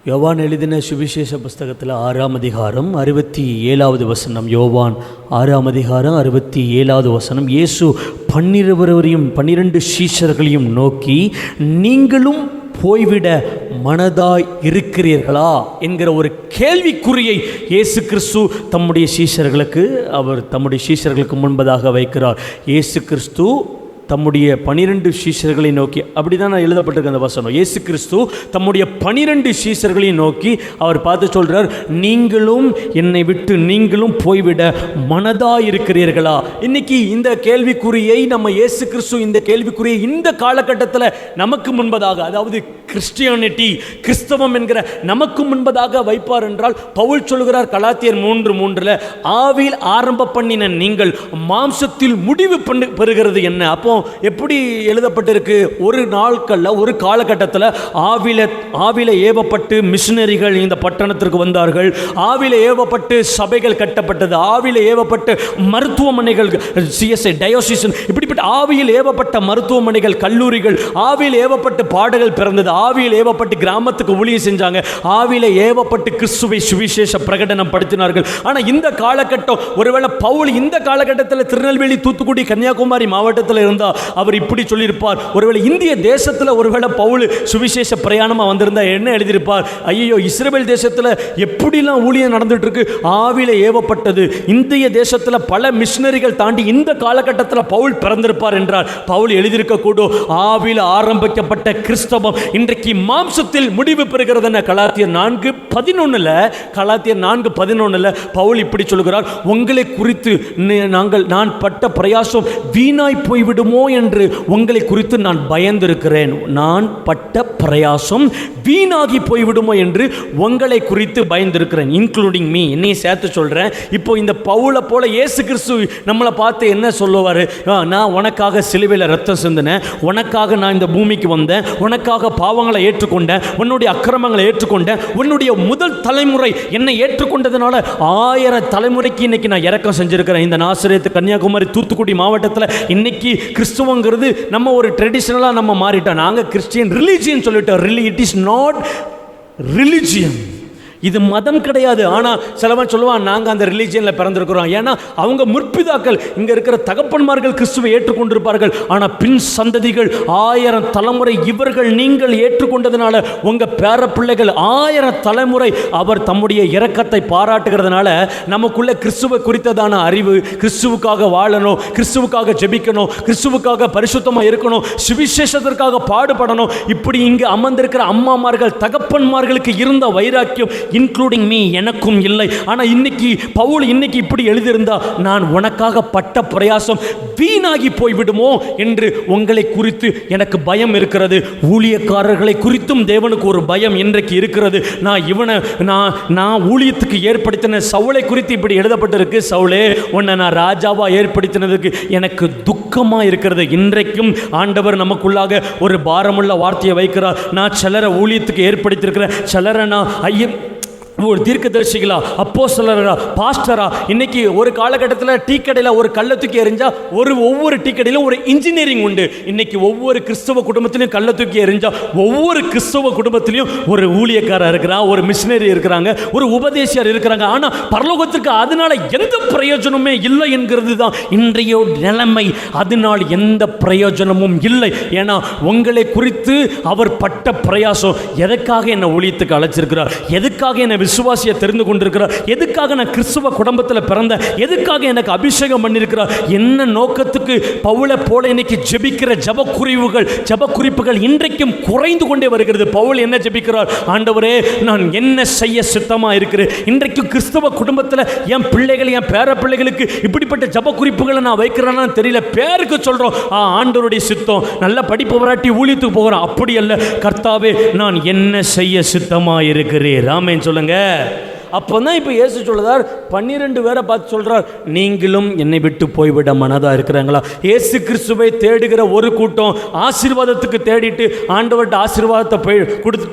யோவான் எழுதின சுவிசேஷ புஸ்தகத்தில் 6ஆம் அதிகாரம் 67வது வசனம். யோவான் 6ஆம் அதிகாரம் 67வது வசனம். இயேசு 12 சீஷர்களையும் நோக்கி, நீங்களும் போய்விட மனதாய் இருக்கிறீர்களா என்கிற ஒரு கேள்விக்குறியை இயேசு கிறிஸ்து தம்முடைய சீஷர்களுக்கு முன்பதாக வைக்கிறார். இயேசு கிறிஸ்து தம்முடைய 12 சீஷர்களை நோக்கி, அப்படி தான் எழுதப்பட்டிருக்க அந்த வசனம். இயேசு கிறிஸ்து தம்முடைய 12 சீஷர்களை நோக்கி அவர் பார்த்து சொல்கிறார், நீங்களும் என்னை விட்டு நீங்களும் போய்விட மனதாக இருக்கிறீர்களா? இன்னைக்கு இந்த கேள்விக்குறியை நம்ம இயேசு கிறிஸ்து இந்த கேள்விக்குறியை இந்த காலகட்டத்தில் நமக்கு முன்பதாக, அதாவது கிறிஸ்டியானிட்டி, கிறிஸ்தவம் என்கிற நமக்கு முன்பதாக வைப்பார் என்றால், பவுல் சொல்கிறார் கலாத்தியர் 3:3, ஆவியில் ஆரம்ப பண்ணின நீங்கள் மாம்சத்தில் முடிவு பெறுகிறது என்ன? அப்போ எப்படி எழுதப்பட்டிருக்கு? ஒரு நாட்களில், ஒரு காலகட்டத்தில் ஆவில ஏவப்பட்டு மிஷினரிகள் இந்த பட்டணத்திற்கு வந்தார்கள். ஆவில ஏவப்பட்டு சபைகள் கட்டப்பட்டது. ஆவில ஏவப்பட்டு மருத்துவமனைகள், சிஎஸ்ஐ, டயோசிசன், இப்படிப்பட்ட ஆவியில் ஏவப்பட்ட மருத்துவமனைகள், கல்லூரிகள், ஆவியில் ஏவப்பட்டு பாடல்கள் பிறந்தது. ஆவியில் ஏவப்பட்டு கிராமத்துக்கு ஊழியம் செஞ்சாங்க. ஆவில ஏவப்பட்டு கிறிஸ்துவை சுவிசேஷ பிரகடனம் படுத்தினார்கள். ஆனால் இந்த காலகட்டம், ஒருவேளை பவுல் இந்த காலகட்டத்தில் திருநெல்வேலி, தூத்துக்குடி, கன்னியாகுமரி மாவட்டத்தில் இருந்தால் அவர் இப்படி சொல்லியிருப்பார். ஒருவேளை இந்திய தேசத்தில் ஒருவேளை பவுல் சுவிசேஷ பிரயாணமாக வந்திருந்தா என்ன எழுதியிருப்பார்? ஐயோ, இஸ்ரவேல் தேசத்தில் எப்படிலாம் ஊழியம் நடந்துட்டு இருக்கு, ஆவில ஏவப்பட்டது. இந்திய தேசத்தில் பல மிஷினரிகள் தாண்டி இந்த காலகட்டத்தில் பவுல் பிறந்திருப்பார் என்றார். பவுல் எழுதியிருக்க கூடும், ஆவில ஆரம்பிக்கப்பட்ட கிறிஸ்தவம் இன்றைக்கு மாம்சத்தில் முடிவு பெறுகிறது. கலாத்தியர் 4:11 பவுல் இப்படி சொல்கிறார், உங்களை குறித்து நான் பட்ட பிரயாசம் வீணாய் போய்விடுமோ என்று உங்களை குறித்து நான் பயந்திருக்கிறேன். நான் பட்ட பிரயாசம் வீணாகி போய்விடுமோ என்று உங்களை குறித்து பயந்திருக்கிறேன். இன்க்ளூடிங் மீ, என்னையும் சேர்த்து சொல்கிறேன். இப்போ இந்த பவுலை போல இயேசு கிறிஸ்து நம்மளை பார்த்து என்ன சொல்லுவார்? நான் உனக்காக சிலுவையில் ரத்தம் சிந்தினேன், உனக்காக நான் இந்த பூமிக்கு வந்தேன், உனக்காக பாவங்களை ஏற்றுக்கொண்டேன், உன்னுடைய அக்கிரமங்களை ஏற்றுக்கொண்டேன், உன்னுடைய முதல் தலைமுறை என்னை ஏற்றுக்கொண்டதுனால 1000 தலைமுறைக்கு இன்னைக்கு நான் இரக்கம் செஞ்சிருக்கிறேன். இந்த நாசரேத்து, கன்னியாகுமரி, தூத்துக்குடி மாவட்டத்தில் இன்னைக்கு கிறிஸ்துவங்கிறது நம்ம ஒரு ட்ரெடிஷனலாக நம்ம மாறிட்டோம். நாங்கள் கிறிஸ்டியன் ரிலீஜியன் சொல்லிட்டோம். It is not religion. இது மதம் கிடையாது. ஆனால் சிலவன் சொல்லுவான், நாங்கள் அந்த ரிலீஜியனில் பிறந்திருக்கிறோம். ஏன்னா அவங்க முற்பிதாக்கள், இங்கே இருக்கிற தகப்பன்மார்கள் கிறிஸ்துவை ஏற்றுக்கொண்டிருப்பார்கள். ஆனால் பின் சந்ததிகள் 1000 தலைமுறை இவர்கள் நீங்கள் ஏற்றுக்கொண்டதுனால உங்கள் பேர பிள்ளைகள் 1000 தலைமுறை அவர் தம்முடைய இரக்கத்தை பாராட்டுகிறதுனால நமக்குள்ள கிறிஸ்துவை குறித்ததான அறிவு, கிறிஸ்துவுக்காக வாழணும், கிறிஸ்துவுக்காக ஜெபிக்கணும், கிறிஸ்துவுக்காக பரிசுத்தமாக இருக்கணும், சுவிசேஷத்திற்காக பாடுபடணும், இப்படி இங்கே அமர்ந்திருக்கிற அம்மாமார்கள், தகப்பன்மார்களுக்கு இருந்த வைராக்கியம் இன்க்ளூடிங் மீ எனக்கும் இல்லை. ஆனால் இன்னைக்கு பவுல் இன்னைக்கு இப்படி எழுதியிருந்தா, நான் உனக்காக பட்ட பிரயாசம் வீணாகி போய்விடுமோ என்று உங்களை குறித்து எனக்கு பயம் இருக்கிறது. ஊழியக்காரர்களை குறித்தும் தேவனுக்கு ஒரு பயம் இன்றைக்கு இருக்கிறது. நான் ஊழியத்துக்கு ஏற்படுத்தின சவுளை குறித்து இப்படி எழுதப்பட்டிருக்கு. சவுளே, உன்னை நான் ராஜாவா ஏற்படுத்தினதுக்கு எனக்கு துக்கமாக இருக்கிறது. இன்றைக்கும் ஆண்டவர் நமக்குள்ளாக ஒரு பாரமுள்ள வார்த்தையை வைக்கிறார். நான் சிலரை ஊழியத்துக்கு ஏற்படுத்தியிருக்கிறேன், சிலரை நான் ஒரு தீர்க்கதரிசிகளா, அப்போஸ்தலரா, பாஸ்டரா. இன்னைக்கு ஒரு காலகட்டத்தில் டீ கடையில் ஒரு கல்லை தூக்கி எறிஞ்சா ஒவ்வொரு டீ கடையிலும் ஒரு இன்ஜினியரிங் உண்டு. இன்னைக்கு ஒவ்வொரு கிறிஸ்தவ குடும்பத்திலையும் கல்லை தூக்கி எறிஞ்சா ஒவ்வொரு கிறிஸ்தவ குடும்பத்திலையும் ஒரு ஊழியக்காரர் இருக்கிறான், ஒரு மிஷினரி இருக்கிறாங்க, ஒரு உபதேசியர் இருக்கிறாங்க. ஆனால் பரலோகத்திற்கு அதனால எந்த பிரயோஜனமே இல்லை என்கிறது தான் இன்றைய நிலைமை. அதனால் எந்த பிரயோஜனமும் இல்லை. ஏன்னா உங்களை குறித்து அவர் பட்ட பிரயாசம், எதுக்காக என்னை ஊழியத்துக்கு அழைச்சிருக்கிறார், எதுக்காக என்னை விசுவாசியை தெரிந்து கொண்டிருக்கிறார், எதுக்காக நான் கிறிஸ்துவ குடும்பத்தில் பிறந்த, எதுக்காக எனக்கு அபிஷேகம் பண்ணியிருக்கிறார், என்ன நோக்கத்துக்கு பவுலை போல இன்னைக்கு ஜெபிக்கிற ஜெபக்குறிப்புகள் இன்றைக்கும் குறைந்து கொண்டே வருகிறது. பவுல் என்ன ஜெபிக்கிறார்? ஆண்டவரே, நான் என்ன செய்ய சித்தமாக இருக்கிறேன். இன்றைக்கு கிறிஸ்தவ குடும்பத்தில் என் பிள்ளைகள், என் பேர பிள்ளைகளுக்கு இப்படிப்பட்ட ஜெபக்குறிப்புகளை நான் வைக்கிறேன்னா தெரியல. பேருக்கு சொல்கிறோம், ஆண்டவருடைய சித்தம், நல்ல படிப்பு வராட்டி ஊழியத்துக்கு போகிறோம். அப்படி அல்ல, கர்த்தாவே, நான் என்ன செய்ய சித்தமாக இருக்கிறேன். ஆமென் சொல்லுங்க. அப்போ தான் இப்போ இயேசு சொல்லுறார், 12 பேரை பார்த்து சொல்கிறார், நீங்களும் என்னை விட்டு போய்விட மனதாக இருக்கிறாங்களா? இயேசு கிறிஸ்துவை தேடுகிற ஒரு கூட்டம் ஆசீர்வாதத்துக்கு தேடிட்டு ஆண்டவர்கிட்ட ஆசீர்வாதத்தை கொடுத்து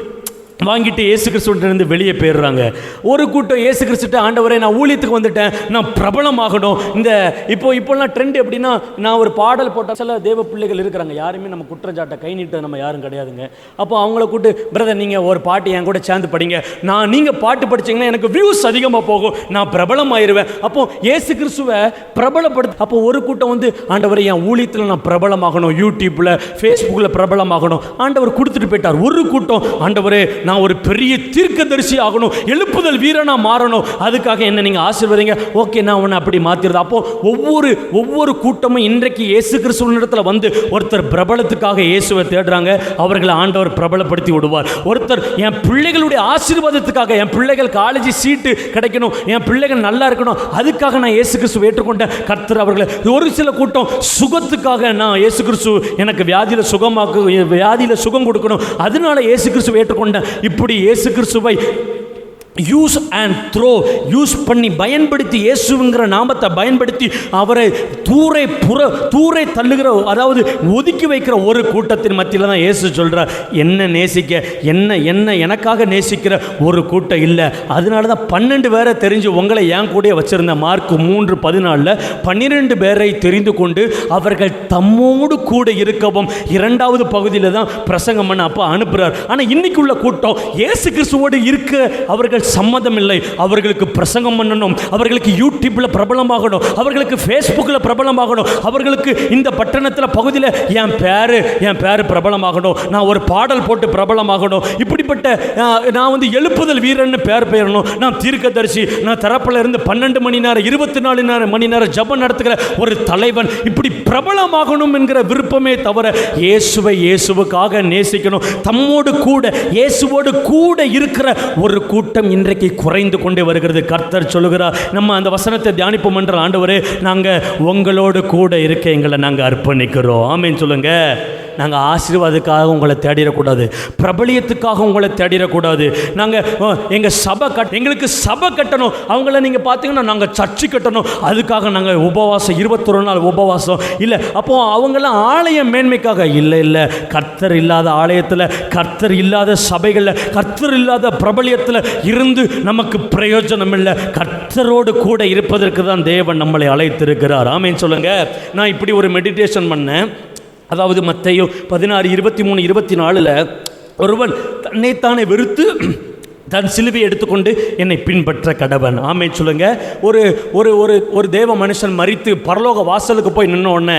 வாங்கிட்டு இயேசு கிறிஸ்துவிலிருந்து வெளியே போயிடுறாங்க. ஒரு கூட்டம் இயேசு கிறிஸ்துட்ட, ஆண்டவரே நான் ஊழியத்துக்கு வந்துட்டேன், நான் பிரபலமாகணும். இப்போலாம் ட்ரெண்ட் எப்படின்னா, நான் ஒரு பாடல் போட்டால் சில தேவ பிள்ளைகள் இருக்கிறாங்க, யாருமே நம்ம குற்றச்சாட்டை கை நீட்ட நம்ம யாரும் கிடையாதுங்க. அப்போ அவங்கள கூட்டு, பிரதர் நீங்கள் ஒரு பாட்டு என் கூட சேர்ந்து படிங்க, நீங்கள் பாட்டு படிச்சிங்கன்னா எனக்கு வியூஸ் அதிகமாக போகும், நான் பிரபலமாயிருவேன். அப்போ இயேசு கிறிஸ்துவை பிரபலப்படுத்த. அப்போ ஒரு கூட்டம் வந்து, ஆண்டவரை என் ஊழியத்தில் நான் பிரபலமாகணும், யூடியூப்பில் ஃபேஸ்புக்கில் பிரபலமாகணும், ஆண்டவர் கொடுத்துட்டு போயிட்டார். ஒரு கூட்டம், ஆண்டவரே நான் ஒரு பெரிய தீர்க்கதரிசி ஆகணும், எழுப்புதல் வீரனா மாறணும், அதுக்காக என்ன நீங்க ஆசீர்வதிங்க, ஓகே நான் உன்னை அப்படி மாத்திரது. அப்போ ஒவ்வொரு கூட்டமும் இன்றைக்கு இயேசு கிறிஸ்துவினிடத்தில் வந்து ஒருத்தர் பிரபலத்துக்காக இயேசுவை தேடுறாங்க, அவர்களை ஆண்டவர் பிரபலப்படுத்தி விடுவார். ஒருத்தர் என் பிள்ளைகளுடைய ஆசீர்வாதத்துக்காக, என் பிள்ளைகள் காலேஜ் சீட்டு கிடைக்கணும், என் பிள்ளைகள் நல்லா இருக்கணும், அதுக்காக நான் இயேசு கிறிஸ்துவை ஏற்றுக்கொண்ட கர்த்தர் அவர்களை. ஒரு சில கூட்டம் சுகத்துக்காக, நான் இயேசு கிறிஸ்து எனக்கு வியாதியில் சுகம் கொடுக்கணும், அதனால இயேசு கிறிஸ்துவை ஏற்றுக்கொண்ட. இப்படி இயேசு கிறிஸ்துவை யூஸ் அண்ட் த்ரோ யூஸ் பண்ணி பயன்படுத்தி, இயேசுங்கிற நாமத்தை பயன்படுத்தி அவரை தூரை தள்ளுகிற, அதாவது ஒதுக்கி வைக்கிற ஒரு கூட்டத்தின் மத்தியில் தான் இயேசு சொல்கிறார், என்ன நேசிக்க, என்ன எனக்காக நேசிக்கிற ஒரு கூட்டம் இல்லை. அதனால தான் 12 பேரை தெரிஞ்சு உங்களை என் கூட வச்சுருந்த. மார்க் 3:14 12 பேரை தெரிந்து கொண்டு அவர்கள் தம்மோடு கூட இருக்கவும் 2வது பகுதியில் தான் பிரசங்கம் பண்ண அப்போ அனுப்புகிறார். ஆனால் இன்னைக்குள்ள கூட்டம் இயேசு கிறிஸ்துவோடு இருக்க அவர்கள் சம்மதம் இல்லை. அவர்களுக்கு பிரசங்கம் பண்ணணும், அவர்களுக்கு யூடியூப்ல பிரபலமாகணும், அவர்களுக்கு ஃபேஸ்புக்கில் பிரபலமாகணும், அவர்களுக்கு இந்த பட்டணத்தில் பகுதியில் என் பேரு பிரபலமாகணும், நான் ஒரு பாடல் போட்டு பிரபலமாகணும், இப்படிப்பட்ட நான் வந்து எழுப்புதல் வீரன் பேர் பெயரணும், நான் தீர்க்கதரிசி, நான் தரப்பில் இருந்து 12 மணி நேரம் 24 மணி நேரம் ஜபம் நடத்துகிற ஒரு தலைவன், இப்படி பிரபலமாகணும் என்கிற விருப்பமே தவிர இயேசுவுக்காக நேசிக்கணும், தம்மோடு கூட இயேசுவோடு கூட இருக்கிற ஒரு கூட்டம் இன்றைக்கு குறைந்து கொண்டே வருகிறது. கர்த்தர் சொல்லுகிறார், நம்ம அந்த வசனத்தை தியானிப்போம் என்ற, ஆண்டவரே நாங்கள் உங்களோடு கூட இருக்க எங்களை நாங்கள் அர்ப்பணிக்கிறோம். ஆமேன்னு சொல்லுங்க. நாங்கள் ஆசீர்வாதத்துக்காக உங்களை தேடிடக்கூடாது, பிரபலியத்துக்காக உங்களை தேடிடக்கூடாது. நாங்கள் எங்களுக்கு சபை கட்டணும், அவங்கள நீங்கள் பார்த்தீங்கன்னா நாங்கள் சர்ச்சு கட்டணும், அதுக்காக நாங்கள் உபவாசம் 21 நாள் உபவாசம் இல்லை. அப்போ அவங்களாம் ஆலய மேன்மைக்காக இல்லை. கர்த்தர் இல்லாத ஆலயத்தில், கர்த்தர் இல்லாத சபைகளில், கர்த்தர் இல்லாத பிரபலியத்தில் இருந்து நமக்கு பிரயோஜனம் இல்லை. கர்த்தரோடு கூட இருப்பதற்கு தான் தேவன் நம்மளை அழைத்திருக்கிறார். ஆமேன்னு சொல்லுங்க. நான் இப்படி ஒரு மெடிடேஷன் பண்ணேன். அதாவது மத்தேயு 16:23-24 ஒருவன் தன்னைத்தானே வெறுத்து தன் சிலுவையை எடுத்துக்கொண்டு என்னை பின்பற்ற கடவன். ஆமே சொல்லுங்க. ஒரு ஒரு ஒரு ஒரு தேவ மனுஷன் மரித்து பரலோக வாசலுக்கு போய் நின்ன உடனே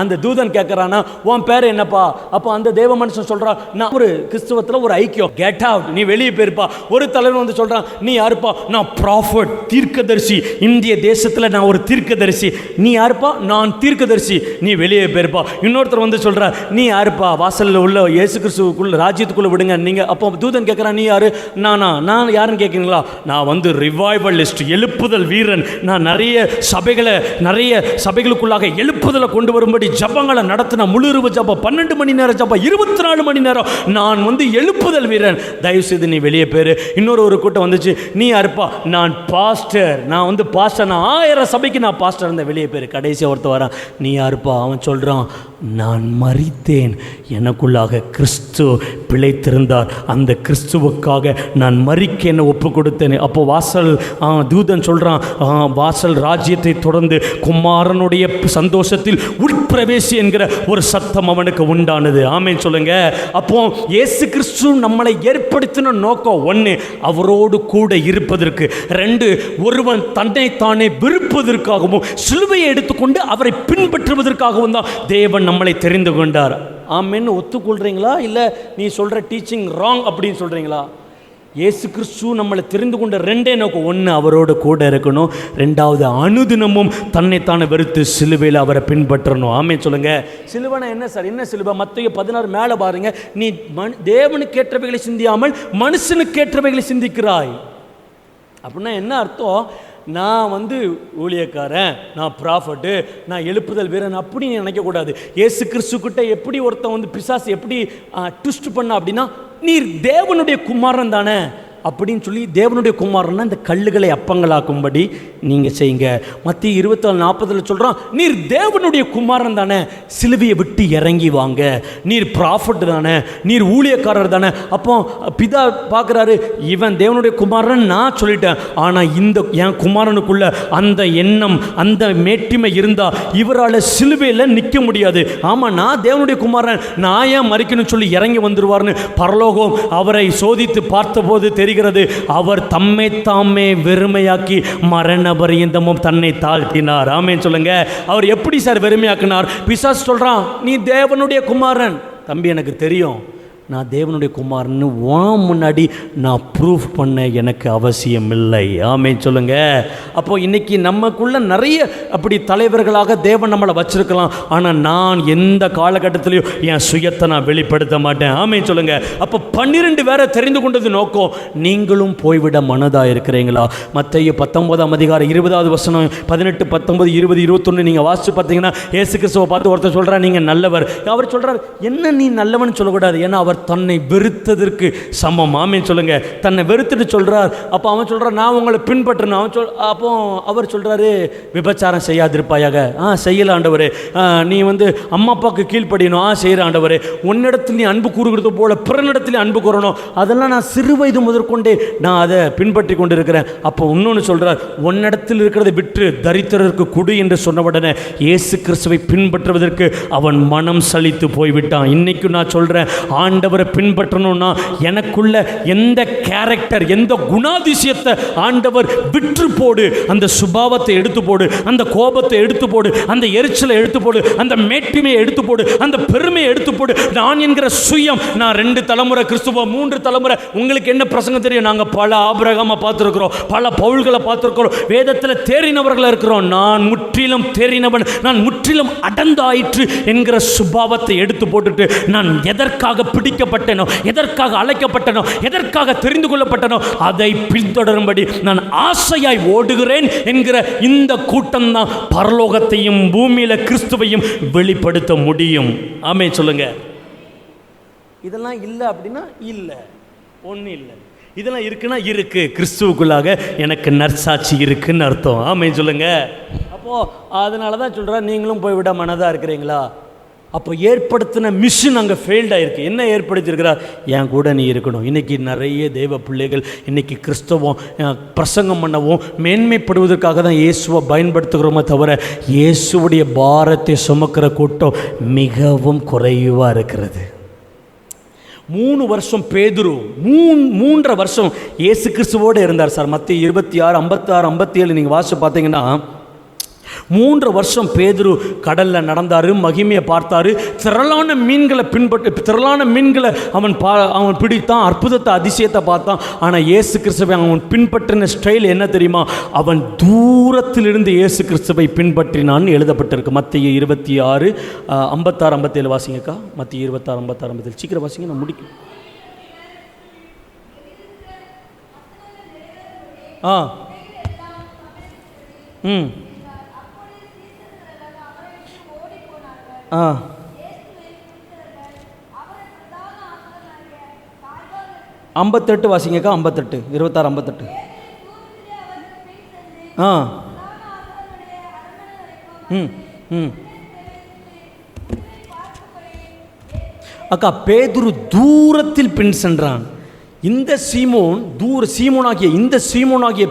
அந்த தூதன் கேட்குறானா, உன் பேர் என்னப்பா? அப்போ அந்த தேவ மனுஷன் சொல்கிறான், நான் ஒரு கிறிஸ்துவத்தில் ஒரு ஐக்கியம், கெட் அவுட், நீ வெளியே போயிருப்பா. ஒரு தலைவன் வந்து சொல்கிறான், நீ யாருப்பா? நான் ப்ராஃபட், தீர்க்கதரிசி, இந்திய தேசத்தில் நான் ஒரு தீர்க்கதரிசி. நீ யாருப்பா? நான் தீர்க்கதரிசி, நீ வெளியே போயிருப்பா. இன்னொருத்தர் வந்து சொல்கிறார், நீ யாருப்பா? வாசலில் உள்ள இயேசு கிறிஸ்துவுக்குள்ள ராஜ்யத்துக்குள்ளே விடுங்க நீங்கள். அப்போ தூதன் கேட்குறான், நீ யாரு? நான் யாருன்னு கேட்குறீங்களா? நான் வந்து ரிவைவலிஸ்ட், எழுப்புதல் வீரன். நான் நிறைய சபைகளுக்குள்ளாக எழுப்புதலை கொண்டு வரும்படி ஜபங்களை நடத்தின, முழுருவ ஜபம், 12 மணி நேரம் ஜபம், 24 மணி நேரம். நான் வந்து எழுப்புதல் வீரன், தயவுசெய்து நீ வெளியே பேரு. ஒரு கூட்டம் வந்துச்சு, நீ யாருப்பா? நான் பாஸ்டர், நான் வந்து பாஸ்டர், நான் 1000 சபைக்கு நான் பாஸ்டர் இருந்தேன், வெளியே பேரு. கடைசியாக ஒருத்தர் வரான், நீ யாருப்பா? அவன் சொல்கிறான், நான் மரித்தேன், எனக்குள்ளாக கிறிஸ்து பிழைத்திருந்தார், அந்த கிறிஸ்துவுக்காக நான் மரிக்க என்ன ஒப்பு கொடுத்தேன். அப்போ தூதன் சொல்கிறான், வாசல் ராஜ்யத்தை தொடர்ந்து குமாரனுடைய சந்தோஷத்தில் உட்பிரவேசி என்கிற ஒரு சத்தம் அவனுக்கு உண்டானது. ஆமேன் சொல்லுங்க. அப்போ இயேசு கிறிஸ்து நம்மளை ஏற்படுத்தின நோக்கம் 1, அவரோடு கூட இருப்பதற்கு. 2, ஒருவன் தன்னைத்தானே விருப்பதற்காகவும் சிலுவையை எடுத்துக்கொண்டு அவரை பின்பற்றுவதற்காகவும் தான் தேவன் நம்மளை தெரிந்து கொண்டார். ஆமென்னு ஒத்துக்கொள்றீங்களா? இல்லை நீ சொல்கிற டீச்சிங் ராங் அப்படின்னு சொல்கிறீங்களா? இயேசு கிறிஸ்து நம்மளை தெரிந்து கொண்ட 2 நோக்கம். 1, அவரோடு கூட இருக்கணும். 2வது, அனுதினமும் தன்னைத்தானே வெறுத்து சிலுவையில் அவரை பின்பற்றணும். ஆமென் சொல்லுங்க. சிலுவைனா என்ன சார்? என்ன சிலுவை? மத்தேயு 16 மேலே பாருங்க, நீ தேவனுக்கு ஏற்றவைகளை சிந்தியாமல் மனுஷனுக்கு ஏற்றவைகளை சிந்திக்கிறாய். அப்படின்னா என்ன அர்த்தம்? நான் வந்து ஊழியக்காரன், நான் ப்ராஃபட்டு, நான் எழுப்புதல் வீரன் அப்படின்னு நினைக்கக்கூடாது. இயேசு கிறிஸ்துக்கிட்ட எப்படி ஒருத்தன் வந்து பிசாசு எப்படி ட்விஸ்ட் பண்ண அப்படின்னா, நீர் தேவனுடைய குமாரன் தானே, அப்படின்னு சொல்லி தேவனுடைய குமாரன்னா இந்த கல்லுகளை அப்பங்களாக்கும்படி நீங்கள் செய்யுங்க. மத்திய 24:40 சொல்கிறான், நீர் தேவனுடைய குமாரன் தானே, சிலுவையை விட்டு இறங்கி வாங்க, நீர் ப்ராஃபட் தானே, நீர் ஊழியக்காரர் தானே. அப்போ பிதா பார்க்குறாரு, இவன் தேவனுடைய குமாரன் நான் சொல்லிட்டேன், ஆனால் இந்த என் குமாரனுக்குள்ள அந்த எண்ணம் அந்த மேட்டிமை இருந்தால் இவரால் சிலுவையில் நிற்க முடியாது. ஆமாம், நான் தேவனுடைய குமாரன், நான் ஏன் மறிக்கணும்னு சொல்லி இறங்கி வந்துடுவார்னு பரலோகம் அவரை சோதித்து பார்த்தபோது தெரிகிறது, அவர் தம்மை தாமே வெறுமையாக்கி மரண பரியந்தமும் தன்னை தாழ்த்தினார். ஆமென் சொல்லுங்க. அவர் எப்படி சார் வெறுமையாக்கினார்? பிசாசு சொல்றான், நீ தேவனுடைய குமாரன். தம்பி, எனக்கு தெரியும் நான் தேவனுடைய குமாரன்னு உன் முன்னாடி நான் ப்ரூஃப் பண்ண எனக்கு அவசியம் இல்லை. ஆமென் சொல்லுங்க. அப்போது இன்றைக்கி நமக்குள்ள நிறைய அப்படி தலைவர்களாக தேவன் நம்மளை வச்சிருக்கலாம், ஆனால் நான் எந்த காலகட்டத்திலையும் என் சுயத்தை நான் வெளிப்படுத்த மாட்டேன். ஆமென் சொல்லுங்க. அப்போ 12 பேரை தெரிந்து கொண்டது நோக்கம், நீங்களும் போய்விட மனதாக இருக்கிறீங்களா? மத்தேயு 19:20 18, 19, 20, 21 நீங்கள் வாசித்து பார்த்தீங்கன்னா இயேசு கிறிஸ்துவை பார்த்து ஒருத்தர் சொல்கிறார், நீங்கள் நல்லவர். அவர் சொல்கிறார், என்ன நீ நல்லவன் சொல்லக்கூடாது, ஏன்னா அவர் தன்னை வெறுத்ததற்கு சமம். ஆமென் சொல்லுங்க. தன்னை வெறுத்துட்டு சொல்றார். அப்போ அவன் சொல்றான், நான் உங்களை பின்பற்றணும். அப்போ அவர் சொல்றாரு, விபச்சாரம் செய்யாதிருப்பாயாக. செய்யல ஆண்டவரே. நீ அம்மா அப்பாவுக்கு கீழ்ப்படியணும். செய்கிற ஆண்டவரே. உன்னிடத்தில் நீ அன்பு கூறுகிறது போல பிறனிடத்தில் அன்பு கூறணும். அதெல்லாம் நான் சிறு வயது முதற்கொண்டே நான் அதை பின்பற்றி கொண்டு இருக்கிறேன். அப்போ இன்னொன்று சொல்றார், உன்னிடத்தில் இருக்கிறதை விற்று தரித்திரருக்கு கொடு என்று சொன்ன உடனே இயேசு கிறிஸ்துவை பின்பற்றுவதற்கு அவன் மனம் சலித்து போய்விட்டான். இன்னைக்கு நான் சொல்றேன், ஆண்டவரை பின்பற்றணும்னா எனக்குள்ள எந்த கேரக்டர், எந்த குணாதிசயத்தை ஆண்டவர் விற்று போடு, அந்த சுபாவத்தை எடுத்து போடு, அந்த கோபத்தை எடுத்து போடு, அந்த எரிச்சலை எடுத்து போடு, அந்த மேட்டிமையை எடுத்து போடு, அந்த பெருமையை எடுத்து போடு. நான் என்கிற சுயம், நான் 2 தலைமுறை கிறிஸ்துவ, 3 தலைமுறை. உங்களுக்கு என்ன பிரசங்கம் தெரியும்? நாங்கள் பல ஆபிரகாமை பார்த்துருக்கிறோம், பல பவுல்களை பார்த்துருக்கிறோம், வேதத்தில் தேறினவர்களை இருக்கிறோம். நான் முற்றிலும் தேறினவன், நான் முற்றிலும் அடர்ந்தாயிற்று என்கிற சுபாவத்தை எடுத்து போட்டுட்டு நான் எதற்காக பிடிக்கப்பட்டனோ, எதற்காக அழைக்கப்பட்டனோ, எதற்காக தெரிந்து கொள்ளப்பட்டனோ அதை பின்தொடரும்படி நான் ஆசையாய் ஓடுகிறேன் என்கிற இந்த கூட்டம் தான் பரலோகத்தையும் பூமியில கிறிஸ்துவையும் வெளிப்படுத்த முடியும். ஆமென் சொல்லுங்க. இதெல்லாம் இல்லை அப்படின்னா இல்லை, ஒன்றும் இல்லை. இதெல்லாம் இருக்குன்னா இருக்கு, கிறிஸ்துவுக்குள்ளாக எனக்கு நற்சாட்சி இருக்குன்னு அர்த்தம். ஆமென் சொல்லுங்க. அப்போது அதனால தான் சொல்கிறேன், நீங்களும் போய்விட மனதாக இருக்கிறீங்களா? அப்போ ஏற்படுத்தின மிஷன் அங்கே ஃபெயில்டாகிருக்கு. என்ன ஏற்படுத்தியிருக்கிறார்? என் கூட நீ இருக்கணும். இன்றைக்கி நிறைய தெய்வ பிள்ளைகள் இன்றைக்கி கிறிஸ்தவம் பிரசங்கம் பண்ணவும் மேன்மைப்படுவதற்காக தான் இயேசுவை பயன்படுத்துகிறோமே தவிர இயேசுடைய பாரத்தை சுமக்கிற கூட்டம் மிகவும் குறைவாக இருக்கிறது. 3 வருஷம் பேதுரு 3.5 வருஷம் இயேசு கிறிஸ்துவோடு இருந்தார் சார். மத்திய 26, 56, 57 நீங்கள் வாசித்து பார்த்தீங்கன்னா 3 வருஷம் பேதுரு கடலில் நடந்தார், மகிமையை பார்த்தார், திரளான மீன்களை அவன் பிடித்தான், அற்புதத்தை அதிசயத்தை பார்த்தான். ஆனால் இயேசு கிறிஸ்துவை அவன் பின்பற்றின ஸ்டைல் என்ன தெரியுமா? அவன் தூரத்திலிருந்து இயேசு கிறிஸ்துவை பின்பற்றினான்னு எழுதப்பட்டிருக்கு. மத்திய 26, 56, 57 வாசிங்கக்கா. மத்திய 26, 56, 57 சீக்கிரம் வாசிங்க, நான் முடிக்கும். ம் 58 வாசிங்கக்கா. 58, 26, 58. அக்கா, பேதுரு தூரத்தில் பின் சென்றான். இந்த சீமோனாகிய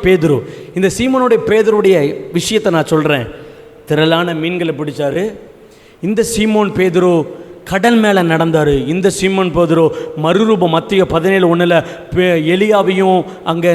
பேதுரு, இந்த சீமோனுடைய பேதுருடைய விஷயத்தை நான் சொல்கிறேன். திரளான மீன்களை பிடிச்சாரு. இந்த சீமோன் பேதுரு கடல் மேலே நடந்தார். இந்த சீமோன் பேதுரு மறுரூபம் மத்திய 17:1 எலியாவையும் அங்கே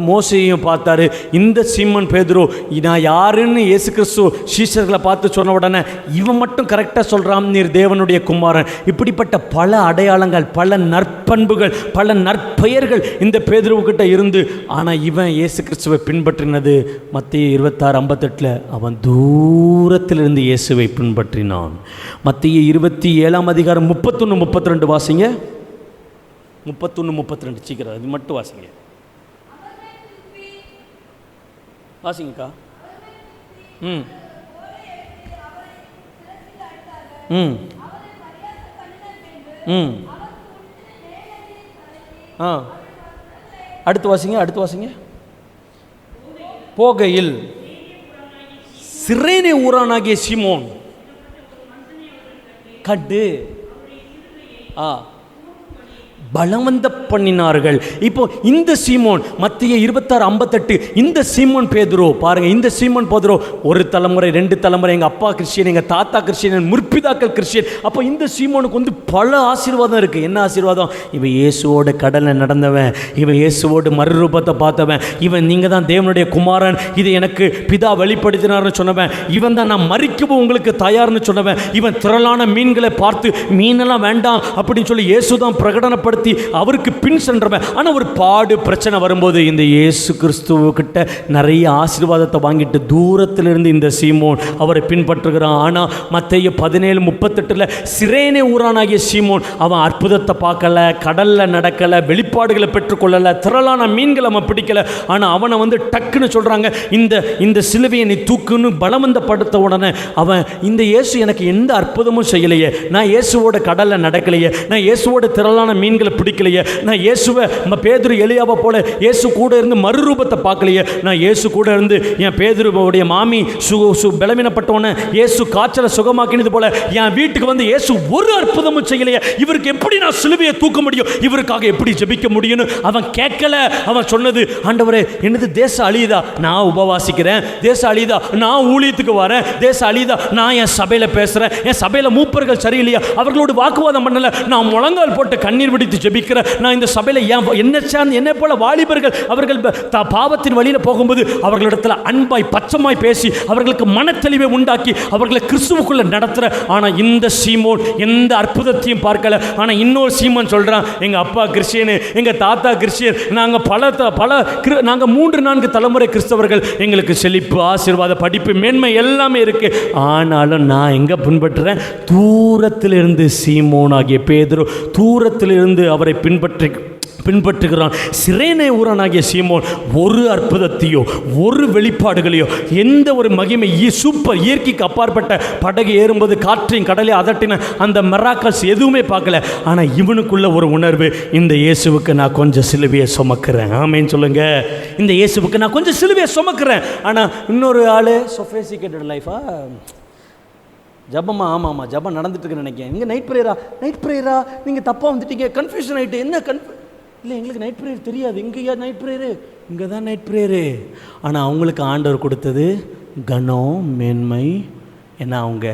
மோசையையும் பார்த்தாரு. இந்த சீமோன் பேதுரு நான் யாருன்னு இயேசு கிறிஸ்து சீஷர்களை பார்த்து சொன்ன உடனே இவன் மட்டும் கரெக்டாக சொல்கிறான், நீர் தேவனுடைய குமாரன். இப்படிப்பட்ட பல அடையாளங்கள், பல நற்பண்புகள், பல நற்பெயர்கள் இந்த பேதுருவுக்கிட்ட இருந்து, ஆனால் இவன் இயேசு கிறிஸ்துவை பின்பற்றினது மத்திய 26, 58 அவன் தூரத்திலிருந்து இயேசுவை பின்பற்றினான். மத்திய 27 31, 32 வாசிங்க. 31, 32 சீக்கிரம் இது மட்டும் வாசிங்க. வாசிங்கக்கா. அடுத்து வாசிங்க. போகையில் சிரேனே ஊரானாகிய சீமோன் கண்டு பலவந்த பண்ணினார்கள். இப்போ இந்த சீமோன் மத்திய 26:58 இந்த சீமோன் பேதுரு பாருங்க, இந்த சீமோன் பேதுரு ஒரு தலைமுறை 2 தலைமுறை எங்கள் அப்பா கிறிஸ்டியன், எங்கள் தாத்தா கிறிஸ்டியன், முற்பிதாக்கள் கிறிஸ்டியன். அப்போ இந்த சீமோனுக்கு வந்து பல ஆசீர்வாதம் இருக்குது. என்ன ஆசீர்வாதம்? இவன் இயேசுவோட கடலை நடந்தவன், இவன் இயேசுவோட மறுரூபத்தை பார்த்தவன், இவன் நீங்கள் தான் தேவனுடைய குமாரன், இது எனக்கு பிதா வெளிப்படுத்தினார்னு சொன்னவன், இவன் தான் நான் மறிக்கவும் உங்களுக்கு தயார்னு சொன்னவன், இவன் திரளான மீன்களை பார்த்து மீனெல்லாம் வேண்டாம் அப்படின்னு சொல்லி இயேசு தான் பிரகடனப்படுத்தி அவருக்கு பின் சென்றவன். ஆனால் ஒரு பாடு பிரச்சனை வரும்போது இந்த இயேசு கிறிஸ்துவக்கிட்ட நிறைய ஆசீர்வாதத்தை வாங்கிட்டு தூரத்திலிருந்து இந்த சீமோன் அவரை பின்பற்றுகிறான். ஆனால் மத்தேயு 17:38 சிரேனே ஊரானாகிய சீமோன் அவன் அற்புதத்தை பார்க்கல, கடலில் நடக்கலை, வெளிப்பாடுகளை பெற்றுக்கொள்ளலை, திரளான மீன்களை அவன் பிடிக்கலை. ஆனால் அவனை வந்து டக்குன்னு சொல்கிறாங்க, இந்த சிலுவையை நீ தூக்குன்னு பலவந்தப்படுத்த உடனே அவன் இந்த இயேசு எனக்கு எந்த அற்புதமும் செய்யலையே, நான் இயேசுவோட கடலில் நடக்கலையே, நான் இயேசுவோட திரளான மீன்களை பிடிக்கலையே, நான் இயேசுவை பேதுரு எலியாவை போல இயேசு கூட இருந்து மறுரூபத்தை பார்க்கலையே, நான் இயேசு கூட இருந்து என் பேதுருவோடைய மாமி பலவீனப்பட்டவன இயேசு காய்ச்சலை சுகமாக்கினது போல என் வீட்டுக்கு வந்து இயேசு ஒரு அற்புதமும் செய்யலையே, இவருக்கு எப்படி நான் சிலுவையை தூக்க முடியும், இவருக்காக எப்படி ஜெபிக்க முடியும்னு அவன் கேட்கல. அவன் சொன்னது, ஆண்டவரே என்னது தேசம் அழியுதா, நான் உபவாசிக்கிறேன், தேசம் அழியுதா, நான் ஊழியத்துக்கு வரேன், தேசம் அழியுதா, நான் என் சபையில் பேசுகிறேன், என் சபையில் மூப்பர்கள் சரியில்லையா, அவர்களோடு வாக்குவாதம் பண்ணலை, நான் முழங்கால் போட்டு கண்ணீர் விடித்து ஜெபிக்கிறேன், நான் இந்த சபையில் என்னை போல வாலிபர்கள் அவர்கள் பாவத்தின் வழியில் போகும்போது அவர்களிடத்தில் அன்பாய் பச்சமாய் பேசி அவர்களுக்கு மனத்தெளிவை உண்டாக்கி அவர்களை கிறிஸ்துவுக்குள்ள நடத்துகிற. ஆனால் இந்த சீமோன் எந்த அற்புதத்தையும் பார்க்கல. ஆனால் இன்னொரு சீமோன் சொல்கிறான், எங்கள் அப்பா கிறிஸ்டியனு, எங்கள் தாத்தா கிறிஸ்டியன், நாங்கள் நாங்கள் 3-4 தலைமுறை கிறிஸ்தவர்கள், எங்களுக்கு செழிப்பு, ஆசீர்வாத, படிப்பு, மேன்மை எல்லாமே இருக்குது. ஆனாலும் நான் எங்கே பின்பற்றுறேன்? தூரத்திலிருந்து சீமோன் ஆகிய பேதுரு தூரத்திலிருந்து அவரை பின்பற்றுகிறான். சிரேனே ஊரானாகிய சீமோன் ஒரு அற்புதத்தையோ ஒரு வெளிப்பாடுகளையோ எந்த ஒரு மகிமை சூப்பர் இயற்கைக்கு அப்பாற்பட்ட படகு ஏறும்போது காற்றையும் கடலை அதட்டின அந்த மிராக்கல்ஸ் எதுவுமே பார்க்கல. ஆனால் இவனுக்குள்ள ஒரு உணர்வு, இந்த இயேசுவுக்கு நான் கொஞ்சம் சிலுவையை சுமக்கிறேன். ஆமேன்னு சொல்லுங்க. இந்த இயேசுவுக்கு நான் கொஞ்சம் சிலுவையை சுமக்கிறேன். ஆனால் இன்னொரு ஆள் சொஃபேசிகேட்டட் லைஃபா ஜபமா? ஆமாம் ஜபம் நடந்துட்டுருக்குன்னு நினைக்கிறேன். இங்கே நைட் ப்ரேயரா நீங்கள் தப்பாக வந்துட்டீங்க, கன்ஃபியூஷன் ஆகிட்டு. என்ன இல்லை, எங்களுக்கு நைட் ப்ரேயர் தெரியாது. இங்கேயா நைட் ப்ரேயரு? இங்கே தான் நைட் ப்ரேயரு. ஆனால் அவங்களுக்கு ஆண்டவர் கொடுத்தது கனம், மேன்மை. ஏன்னா அவங்க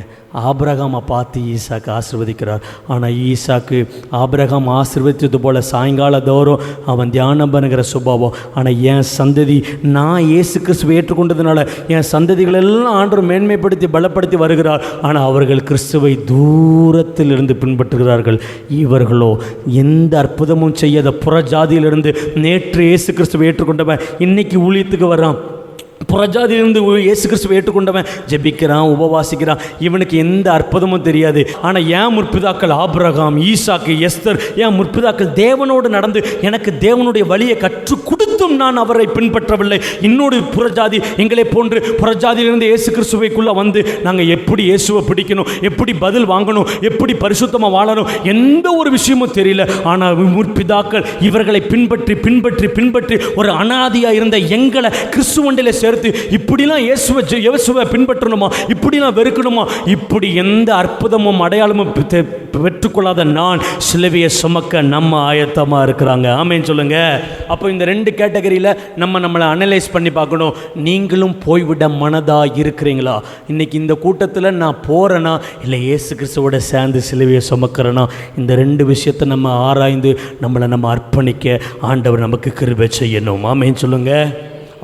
ஆபிரகாமை பார்த்து ஈசாக்கு ஆசீர்வதிக்கிறார். ஆனால் ஈசாக்கு ஆபிரகாம் ஆசீர்வதித்தது போல் சாயங்கால தோறும் அவன் தியானம் பண்ணுகிற சுபாவம். ஆனால் என் சந்ததி, நான் இயேசு கிறிஸ்துவை ஏற்றுக்கொண்டதுனால என் சந்ததிகளெல்லாம் ஆண்டவர் மேன்மைப்படுத்தி பலப்படுத்தி வருகிறார். ஆனால் அவர்கள் கிறிஸ்துவை தூரத்தில் இருந்து பின்பற்றுகிறார்கள். இவர்களோ எந்த அற்புதமும் செய்யாத புறஜாதியிலிருந்து நேற்று இயேசு கிறிஸ்துவை ஏற்றுக்கொண்டவன் இன்னைக்கு ஊழியத்துக்கு வர்றான். புறஜாதியிலிருந்து இயேசு கிறிஸ்துவை ஏற்றுக்கொண்டவன் ஜெபிக்கிறான், உபவாசிக்கிறான். இவனுக்கு எந்த அற்புதமும் தெரியாது. ஆனால் என் முற்பிதாக்கள் ஆபிரகாம், ஈசாக்கு, எஸ்தர், என் முற்பிதாக்கள் தேவனோடு நடந்து எனக்கு தேவனுடைய வழியை கற்றுக் கொடுத்தும் நான் அவரை பின்பற்றவில்லை. இன்னொரு புறஜாதி எங்களை போன்று புறஜாதியிலிருந்து இயேசு கிறிஸ்துவைக்குள்ளே வந்து நாங்கள் எப்படி இயேசுவை பிடிக்கணும், எப்படி பதில் வாங்கணும், எப்படி பரிசுத்தமாக வாழணும், எந்த ஒரு விஷயமும் தெரியல. ஆனால் முற்பிதாக்கள் இவர்களை பின்பற்றி பின்பற்றி பின்பற்றி ஒரு அனாதியாக இருந்த எங்களை கிறிஸ்துவண்டில் சேர்த்து இப்படிலாம் இயேசுவை பின்பற்றணுமா, இப்படிலாம் வெறுக்கணுமா, இப்படி எந்த அற்புதமும் அடையாளமும் பெற்றுக்கொள்ளாத நான் சிலுவையை சுமக்க நம்ம ஆயத்தமாக இருக்கிறாங்க. ஆமேன்னு சொல்லுங்க. அப்போ இந்த 2 கேட்டகரியில் நம்மளை அனலைஸ் பண்ணி பார்க்கணும். நீங்களும் போய்விட மனதாக இருக்கிறீங்களா? இன்றைக்கி இந்த கூட்டத்தில் நான் போகிறேன்னா இல்லை இயேசு கிறிஸ்துவோட சேர்ந்து சிலுவையை சுமக்கிறேன்னா, இந்த 2 விஷயத்தை நம்ம ஆராய்ந்து நம்ம அர்ப்பணிக்க ஆண்டவர் நமக்கு கிருபை செய்யணும். ஆமேன்னு சொல்லுங்கள்.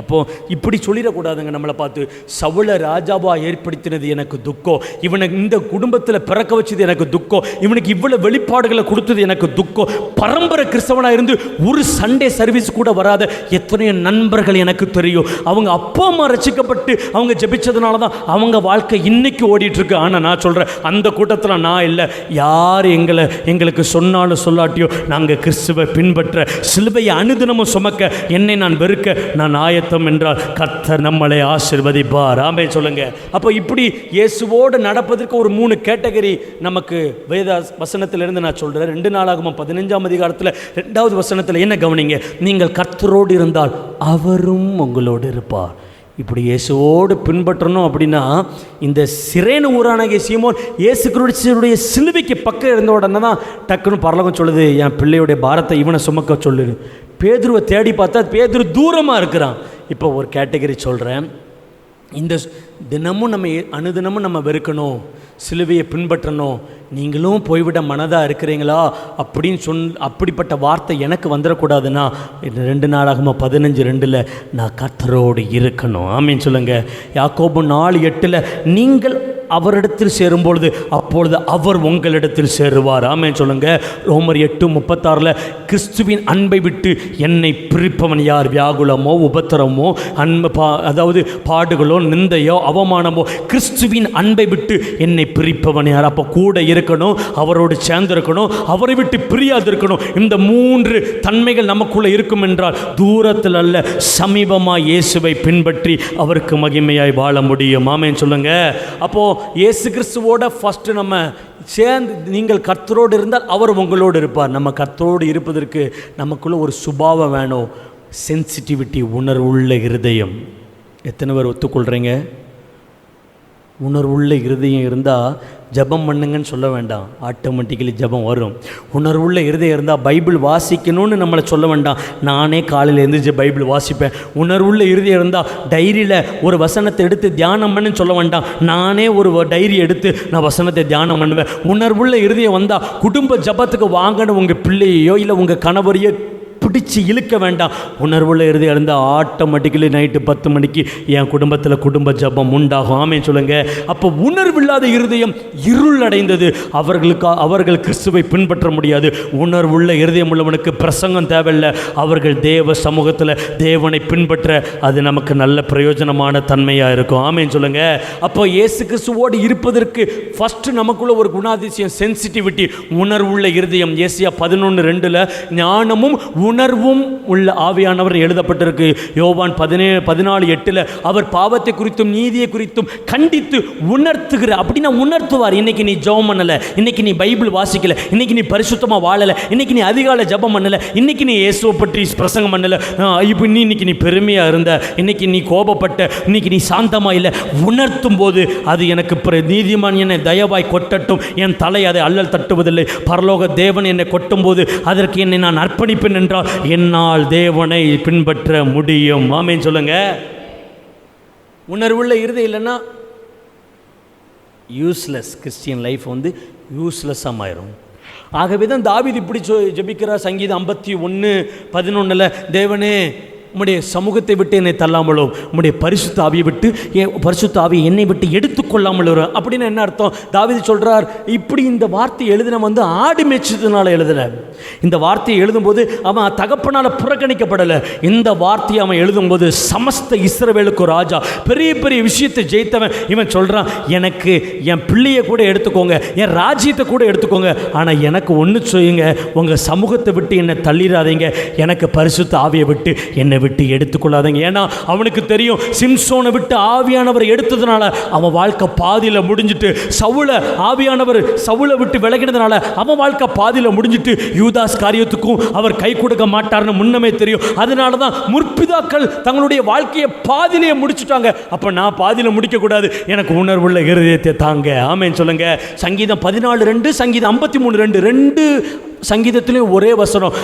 அப்போது இப்படி சொல்லிடக்கூடாதுங்க. நம்மளை பார்த்து சவுலை ராஜாவாக ஏற்படுத்தினது எனக்கு துக்கம், இவனை இந்த குடும்பத்தில் பிறக்க வச்சது எனக்கு துக்கம், இவனுக்கு இவ்வளோ வெளிப்பாடுகளை கொடுத்தது எனக்கு துக்கம், பரம்பரை கிறிஸ்தவனாக இருந்து ஒரு சண்டே சர்வீஸ் கூட வராத எத்தனையோ நண்பர்கள் எனக்கு தெரியும். அவங்க அப்பா அம்மா ரசிக்கப்பட்டு அவங்க ஜெபிச்சதுனால தான் அவங்க வாழ்க்கை இன்னைக்கு ஓடிட்டுருக்கு. ஆனால் நான் சொல்கிறேன், அந்த கூட்டத்தில் நான் இல்லை. யார் எங்களுக்கு சொன்னாலும் சொல்லாட்டியோ நாங்கள் கிறிஸ்துவை பின்பற்ற, சிலுவையை அனுதினமும் சுமக்க, என்னை நான் வெறுக்க நான் ஆயத்தம் என்றால் கர்த்தர் நம்மளை ஆசீர்வதிப்பார். ஆமென் சொல்லுங்க. அப்போ இப்படி இயேசுவோடு நடப்பதற்கு ஒரு 3 கேட்டகரி நமக்கு வேத வசனத்திலிருந்து நான் சொல்கிறேன். 2 நாளாகமம் 15ஆம் அதிகாரத்தில் 2வது வசனத்தில் என்ன கவனிங்க, நீங்கள் கர்த்தரோடு இருந்தால் அவரும் உங்களோடு இருப்பார். இப்படி இயேசுவோடு பின்பற்றணும் அப்படின்னா, இந்த சிரேனு ஊரானாகிய சீமோன் இயேசு கிறிஸ்துவுடைய சிலுவைக்கு பக்கம் இருந்த உடனே தான் டக்குன்னு பரலோகம் சொல்லுது, என் பிள்ளையுடைய பாரத்தை இவனை சுமக்க சொல்லுது. பேதுருவை தேடி பார்த்தா பேதுரு தூரமாக இருக்கிறான். இப்போ ஒரு கேட்டகரி சொல்கிறேன். இந்த தினமும் நம்ம அனுதினமும் நம்ம வெறுக்கணும், சிலுவையை பின்பற்றணும், நீங்களும் போய்விட மனதாக இருக்கிறீங்களா அப்படின்னு அப்படிப்பட்ட வார்த்தை எனக்கு வந்துடக்கூடாதுன்னா 2 நாளாகம 15:2 நான் கர்த்தரோடு இருக்கணும். ஆமீன் சொல்லுங்கள். யாக்கோபு 4:8 நீங்கள் அவரிடத்தில் சேரும்பொழுது அப்பொழுது அவர் உங்களிடத்தில் சேருவார். ஆமென் சொல்லுங்க. ரோமர் 8:36 கிறிஸ்துவின் அன்பை விட்டு என்னை பிரிப்பவன் யார்? வியாகுலமோ உபத்திரமோ அதாவது பாடுகளோ நிந்தையோ அவமானமோ, கிறிஸ்துவின் அன்பை விட்டு என்னை பிரிப்பவன் யார்? அப்போ கூட இருக்கணும், அவரோடு சேர்ந்திருக்கணும், அவரை விட்டு பிரியாது இருக்கணும். இந்த 3 தன்மைகள் நமக்குள்ளே இருக்கும் என்றால் தூரத்தில் அல்ல சமீபமாக இயேசுவை பின்பற்றி அவருக்கு மகிமையாய் வாழ முடியும். ஆமென் சொல்லுங்க. அப்போ இயேசு கிறிஸ்துவோட ஃபர்ஸ்ட் நம்ம சேர்ந்து, நீங்கள் கர்த்தரோடு இருந்தால் அவர் உங்களோடு இருப்பார். நம்ம கர்த்தரோடு இருப்பதற்கு நமக்குள்ள ஒரு சுபாவம் வேணும், சென்சிட்டிவிட்டி, உணர்வுள்ள இருதயம். எத்தனை பேர் ஒத்துக்கொள்கிறீங்க? உணர்வுள்ள இருதயம் இருந்தால் ஜபம் பண்ணுங்கன்னு சொல்ல வேண்டாம், ஆட்டோமேட்டிக்கலி ஜபம் வரும். உணர்வுள்ள இருதயம் இருந்தால் பைபிள் வாசிக்கணும்னு நம்மளை சொல்ல வேண்டாம், நானே காலையில் எழுந்திரிச்சு பைபிள் வாசிப்பேன். உணர்வுள்ள இருதயம் இருந்தால் டைரியில் ஒரு வசனத்தை எடுத்து தியானம் பண்ணுன்னு சொல்ல வேண்டாம், நானே ஒரு டைரி எடுத்து நான் வசனத்தை தியானம் பண்ணுவேன். உணர்வுள்ள இருதயம் வந்தால் குடும்ப ஜபத்துக்கு வாங்கன்னு உங்கள் பிள்ளையோ இல்லை உங்கள் கணவரையோ பிடிச்சி இழுக்க வேண்டாம். உணர்வுள்ள இருதயம் இருந்தால் ஆட்டோமேட்டிக்கலி நைட்டு 10 மணிக்கு என் குடும்பத்தில் குடும்ப ஜபம் உண்டாகும். ஆமென் சொல்லுங்க. அப்போ உணர்வில்லாத இருதயம் இருள் அடைந்தது, அவர்கள் கிறிஸ்துவை பின்பற்ற முடியாது. உணர்வுள்ள இருதயம் உள்ளவனுக்கு பிரசங்கம் தேவையில்லை, அவர்கள் தேவ சமூகத்தில் தேவனை பின்பற்ற அது நமக்கு நல்ல பிரயோஜனமான தன்மையாக இருக்கும். ஆமென் சொல்லுங்க. அப்போ இயேசு கிறிஸ்துவோடு இருப்பதற்கு ஃபர்ஸ்ட் நமக்குள்ள ஒரு குணாதிசயம் சென்சிட்டிவிட்டி, உணர்வுள்ள இருதயம். ஏசியா 11:2 ஞானமும் உணர்வும் உள்ள ஆவியானவர் எழுதப்பட்டிருக்கு. யோவான் 14:8 அவர் பாவத்தை குறித்தும் நீதியை குறித்தும் கண்டித்து உணர்த்துகிறார். அப்படின்னா உணர்த்துவார். இன்னைக்கு நீ ஜெபம் பண்ணல, இன்னைக்கு நீ பைபிள் வாசிக்கல, இன்னைக்கு நீ பரிசுத்தமாக வாழலை, இன்னைக்கு நீ அதிகாலை ஜெபம் பண்ணல, இன்னைக்கு நீ இயேசுவை பற்றி பிரசங்கம் பண்ணல, இப்போ இன்னைக்கு நீ பெருமையாக இருந்த, இன்னைக்கு நீ கோபப்பட்ட, இன்னைக்கு நீ சாந்தமாக இல்லை, உணர்த்தும் போது அது எனக்கு நீதிமான் என்னை தயவாய் கொட்டட்டும், என் தலை அதை அல்லல் தட்டுவதில்லை, பரலோக தேவன் என்னை கொட்டும் போது அதற்கு என்னை நான் அர்ப்பணிப்பேன் என்றால் என்னால் தேவனை பின்பற்ற முடியும். ஆமென் சொல்லுங்க. உணர்வுள்ள இருதயம் இல்லைன்னா யூஸ்லெஸ், கிறிஸ்டியன் லைஃப் யூஸ்லெஸ்ஸாக மாறும். ஆகவே தான் தாவீது இப்படி ஜெபிக்கிறார். சங்கீதம் 51:11 தேவனே உம்முடைய சமூகத்தை விட்டு என்னை தள்ளாமலும் உம்முடைய பரிசுத்த ஆவியை விட்டு பரிசுத்த ஆவியை என்னை விட்டு எடுத்துக்கொள்ளாமல் வரும். அப்படின்னு என்ன அர்த்தம்? தாவீது சொல்கிறார், இப்படி இந்த வார்த்தை எழுதின ஆடு மேய்ச்சதுனால எழுதலை. இந்த வார்த்தையை எழுதும்போது அவன் தகப்பனால் புறக்கணிக்கப்படலை. இந்த வார்த்தையை அவன் எழுதும்போது சமஸ்த இஸ்ரவேலுக்கு ராஜா, பெரிய பெரிய விஷயத்தை ஜெயித்தவன் இவன் சொல்கிறான், எனக்கு என் பிள்ளையை கூட எடுத்துக்கோங்க, என் ராஜ்யத்தை கூட எடுத்துக்கோங்க, ஆனால் எனக்கு ஒன்று செய்யுங்க, உங்கள் சமூகத்தை விட்டு என்னை தள்ளிடாதீங்க, எனக்கு பரிசுத்த ஆவியை விட்டு என்னை விட்டு எடுத்துக்கொள்ளாதீங்க. ஏன்னா அவனுக்கு தெரியும், சிம்சோனை விட்டு ஆவியானவர் எடுத்ததுனால அவன் வாழ்க்கை பாதியில் முடிஞ்சிட்டு, ஆவியானவர் சவுலை விட்டு விலகினதுனால அவன் வாழ்க்கை பாதியில் முடிஞ்சிட்டு, யூதாஸ் காரியத்துக்கும் அவர் கை கொடுக்க மாட்டார்னு முன்னமே தெரியும். அதனால தான் முற்பிதாக்கள் தங்களுடைய வாழ்க்கையை பாதியிலேயே முடிச்சுட்டாங்க. அப்போ நான் பாதியில் முடிக்கக்கூடாது, எனக்கு உணர்வுள்ள இருதயத்தை தாங்க. ஆமென் சொல்லுங்க. சங்கீதம் 14:2 சங்கீதம் 53:2 சங்கீதத்திலே ஒரே வசனம்,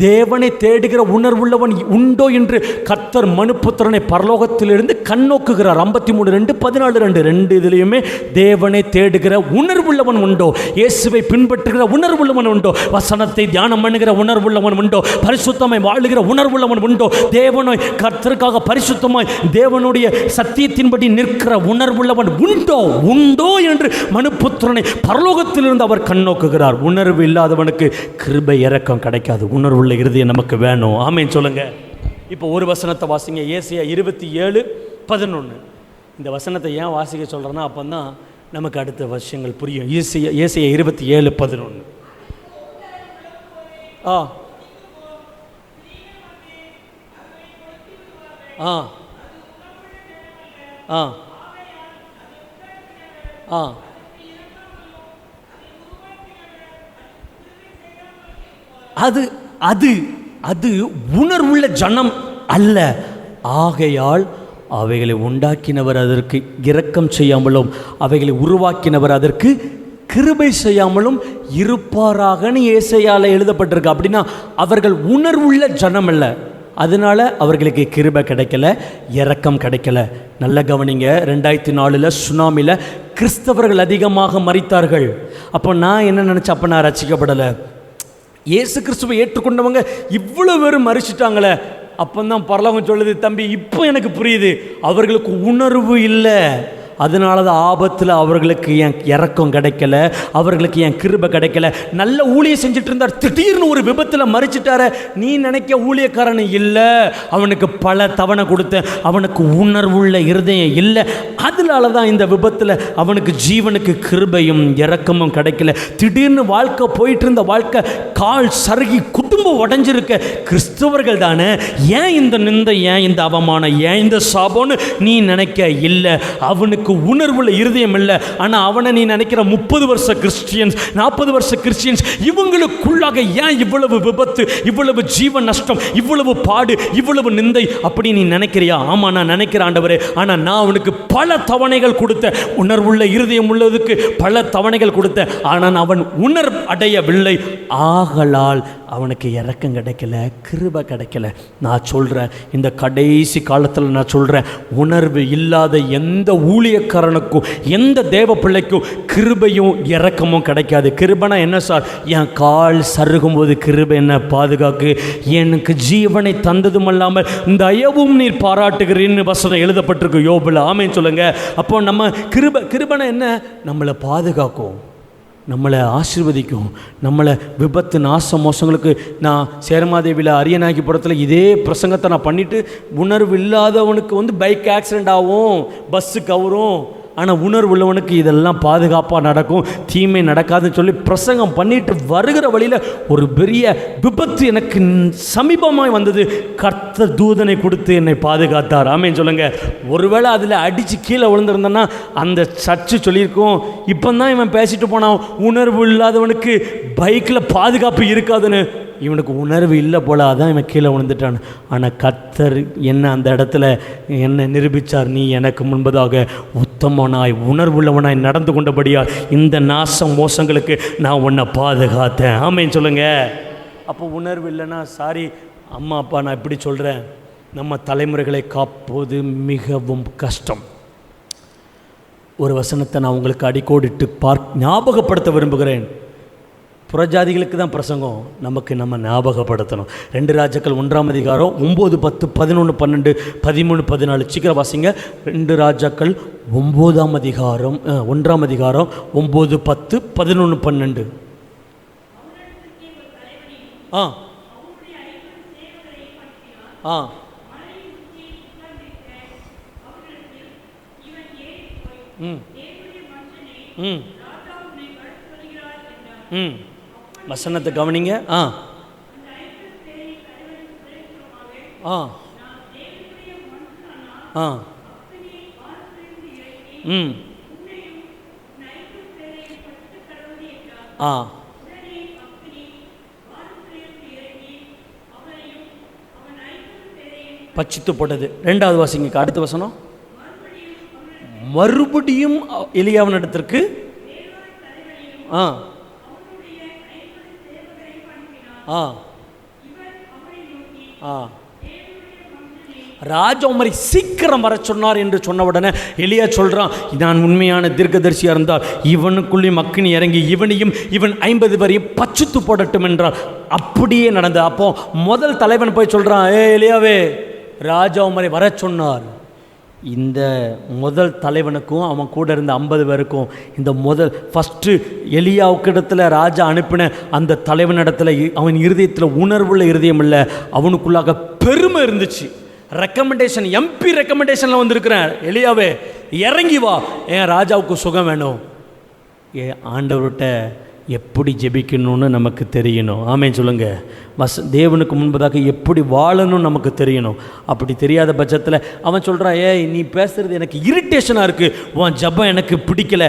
தேவனை தேடுகிற உணர்வுள்ளவன் உண்டோ என்று கர்த்தர் மனுபுத்திரனை பரலோகத்திலிருந்து கண்ணோக்குகிறார். 53:2 14:2 இதுலையுமே தேவனை தேடுகிற உணர்வுள்ளவன் உண்டோ, இயேசுவை பின்பற்றுகிற உணர்வுள்ளவன் உண்டோ, வசனத்தை தியானம் பண்ணுகிற உணர்வுள்ளவன் உண்டோ, பரிசுத்தமாய் வாழுகிற உணர்வுள்ளவன் உண்டோ, தேவனை கர்த்தருக்காக பரிசுத்தமாய் தேவனுடைய சத்தியத்தின்படி நிற்கிற உணர்வுள்ளவன் உண்டோ என்று மனுபுத்திரனை பரலோகத்திலிருந்து அவர் கண்ணோக்குகிறார். உணர்வு இல்லாதவனுக்கு கிருபை இரக்கம் கிடைக்காது. உணர்வுள்ள இருதயம் நமக்கு வேணும். ஆமென் சொல்லுங்க. இப்போ ஒரு வசனத்தை வாசிங்க. ஏசாயா 27:11. இந்த வசனத்தை ஏன் வாசிக்க சொல்கிறேன்னா அப்போ தான் நமக்கு அடுத்த விஷயங்கள் புரியும். ஏசாயா 27:11. ஆ ஆ ஆ அது அது அது உணர்வுள்ள ஜனம் அல்ல. ஆகையால் அவைகளை உண்டாக்கினவர் அதற்கு இரக்கம் செய்யாமலும் அவைகளை உருவாக்கினவர் அதற்கு கிருபை செய்யாமலும் இருப்பாராகன்னு ஏசாயால எழுதப்பட்டிருக்கு. அப்படின்னா அவர்கள் உணர்வுள்ள ஜனம் அல்ல, அதனால அவர்களுக்கு கிருபை கிடைக்கல, இரக்கம் கிடைக்கல. நல்ல கவனிங்க, 2004 சுனாமியில் கிறிஸ்தவர்கள் அதிகமாக மரித்தார்கள். அப்போ நான் என்ன நினச்சேன், அப்போ நான் ரசிக்கப்படலை. இயேசு கிறிஸ்துவை ஏற்றுக்கொண்டவங்க இவ்வளோ பேரும் மரிச்சிட்டாங்களே. அப்போ தான் பரலோகம் சொல்லுது, தம்பி இப்போ எனக்கு புரியுது, அவர்களுக்கு உணர்வு இல்லை, அதனால தான் ஆபத்தில் அவர்களுக்கு என் இரக்கம் கிடைக்கல, அவர்களுக்கு என் கிருபை கிடைக்கல. நல்ல ஊழியம் செஞ்சுட்டு இருந்தார், திடீர்னு ஒரு விபத்தில் மறிச்சிட்டார. நீ நினைக்க ஊழியக்காரன் இல்லை, அவனுக்கு பல தவணை கொடுத்தேன், அவனுக்கு உணர்வுள்ள இருதயம் இல்லை, அதனால தான் இந்த விபத்தில் அவனுக்கு ஜீவனுக்கு கிருபையும் இரக்கமும் கிடைக்கல. திடீர்னு வாழ்க்கை போயிட்டு இருந்த வாழ்க்கை கால் சருகி குடும்பம் உடஞ்சிருக்க. கிறிஸ்தவர்கள் தானே, ஏன் இந்த நிந்தை, ஏன் இந்த அவமானம், ஏன் இந்த சாபம்னு நீ நினைக்க இல்லை. அவனுக்கு உணர்வுள்ள இருதயம் இல்லை. ஆனால் அவனை நீ நினைக்கிற 30 வருஷ கிறிஸ்டியன்ஸ், 40 வருஷ கிறிஸ்டியன்ஸ், இவங்களுக்குள்ளாக ஏன் இவ்வளவு விபத்து, இவ்வளவு ஜீவன் நஷ்டம், இவ்வளவு பாடு, இவ்வளவு நிந்தை அப்படி நீ நினைக்கிறியா? ஆமாம், நான் நினைக்கிறேன் ஆண்டவரே. ஆனால் நான் அவனுக்கு பல தவணைகள் கொடுத்த, உணர்வுள்ள இருதயம் உள்ளதுக்கு பல தவணைகள் கொடுத்த, ஆனால் அவன் உணர்வு அடையவில்லை. ஆகலால் அவனுக்கு இரக்கம் கிடைக்கல, கிருபை கிடைக்கல. நான் சொல்கிறேன், இந்த கடைசி காலத்தில் நான் சொல்கிறேன், உணர்வு இல்லாத எந்த ஊழியக்காரனுக்கும் எந்த தேவ பிள்ளைக்கும் கிருபையும் இரக்கமும் கிடைக்காது. கிருபைனா என்ன சார்? என் கால் சருகும் போது கிருபை என்ன பாதுகாக்கு, எனக்கு ஜீவனை தந்ததும் அல்லாமல் தயவும் நீர் பாராட்டுகிறீன்னு வசனம் எழுதப்பட்டிருக்கு யோபுல. ஆமென் சொல்லுங்க. அப்போ நம்ம கிருபைனா என்ன? நம்மளை பாதுகாக்கும், நம்மளை ஆசீர்வதிக்கும், நம்மளை விபத்து நாச மோசங்களுக்கு. நான் சேரமாதேவியில் அரியநாயகிபுரத்தில் இதே பிரசங்கத்தை நான் பண்ணிவிட்டு, உணர்வு இல்லாதவனுக்கு பைக் ஆக்சிடெண்ட் ஆகும், பஸ்ஸு கவரும், ஆனால் உணர்வு உள்ளவனுக்கு இதெல்லாம் பாதுகாப்பாக நடக்கும், தீமை நடக்காதுன்னு சொல்லி பிரசங்கம் பண்ணிட்டு வருகிற வழியில் ஒரு பெரிய விபத்து எனக்கு சமீபமாக வந்தது. கர்த்தர் தூதனை கொடுத்து என்னை பாதுகாத்தார். ஆமென் சொல்லுங்க. ஒருவேளை அதில் அடித்து கீழே விழுந்திருந்தேன்னா அந்த சர்ச்சு சொல்லியிருக்கோம், இப்போ தான் இவன் பேசிட்டு போனான், உணர்வு இல்லாதவனுக்கு பைக்கில் பாதுகாப்பு இருக்காதுன்னு. இவனுக்கு உணர்வு இல்லை போல, அதான் இவன் கீழே விழுந்துட்டான். ஆனால் கர்த்தர் என்ன அந்த இடத்துல என்னை நிரூபித்தார், நீ எனக்கு முன்பதாக உத்தமனாய் உணர்வுள்ளவனாய் நடந்து கொண்டபடியால் இந்த நாசம் மோசங்களுக்கு நான் உன்னை பாதுகாத்தேன். ஆமென் சொல்லுங்க. அப்போ உணர்வு இல்லைன்னா, சாரி அம்மா அப்பா, நான் இப்படி சொல்கிறேன், நம்ம தலைமுறைகளை காப்பது மிகவும் கஷ்டம். ஒரு வசனத்தை நான் உங்களுக்கு அடிக்கோடிட்டு ஞாபகப்படுத்த விரும்புகிறேன். புறஜாதிகளுக்கு தான் பிரசங்கம், நமக்கு நம்ம ஞாபகப்படுத்தணும். 2 ராஜாக்கள் 1ஆம் அதிகாரம் 9, 10, 11, 12, 13, 14. சீக்கிரம் வாசிங்க. 2 ராஜாக்கள் 9ஆம் அதிகாரம் 1ஆம் அதிகாரம் 9, 10, 11, 12. ஆ ஆ ம் ம் ம் வசனத்தை கவனிங்க. ஆ ஆ ஆ ம் ஆ பச்சித்து போட்டது. 2வது வாசிங்க, அடுத்த வசனம். மறுபடியும் எலியாவின் இடத்திற்கு ஆ ஆ ஆ ராஜகுமாரி சீக்கிரம் வர சொன்னார் என்று சொன்ன உடனே எலியா சொல்கிறான், நான் உண்மையான தீர்க்கதரிசியாக இருந்தால் இவனுக்குள்ளேயும் அக்கினி இறங்கி இவனையும் இவன் 50 பேரையும் பச்சித்து போடட்டும் என்றார். அப்படியே நடந்தது. அப்போ முதல் தலைவன் போய் சொல்கிறான், எலியாவே ராஜகுமாரி வர சொன்னார். இந்த முதல் தலைவனுக்கும் அவன் கூட இருந்த 50 பேருக்கும் இந்த ஃபஸ்ட்டு எலியாவுக்கு இடத்துல ராஜா அனுப்பின அந்த தலைவனிடத்தில் அவன் இருதயத்தில் உணர்வுள்ள இருதயம் இல்லை, அவனுக்குள்ளாக பெருமை இருந்துச்சு. ரெக்கமெண்டேஷன், எம்பி ரெக்கமெண்டேஷனில் வந்திருக்கிறேன், எலியாவே இறங்கி வா, என் ராஜாவுக்கு சுகம் வேணும். ஆண்டவர்கிட்ட எப்படி ஜெபிக்கணும்னு நமக்கு தெரியணும். ஆமென் சொல்லுங்க. தேவனுக்கு முன்பதாக எப்படி வாழணும் நமக்கு தெரியணும். அப்படி தெரியாத பட்சத்தில் அவன் சொல்கிறான், ஏய் நீ பேசுகிறது எனக்கு இரிட்டேஷனாக இருக்குது, உன் ஜபம் எனக்கு பிடிக்கலை,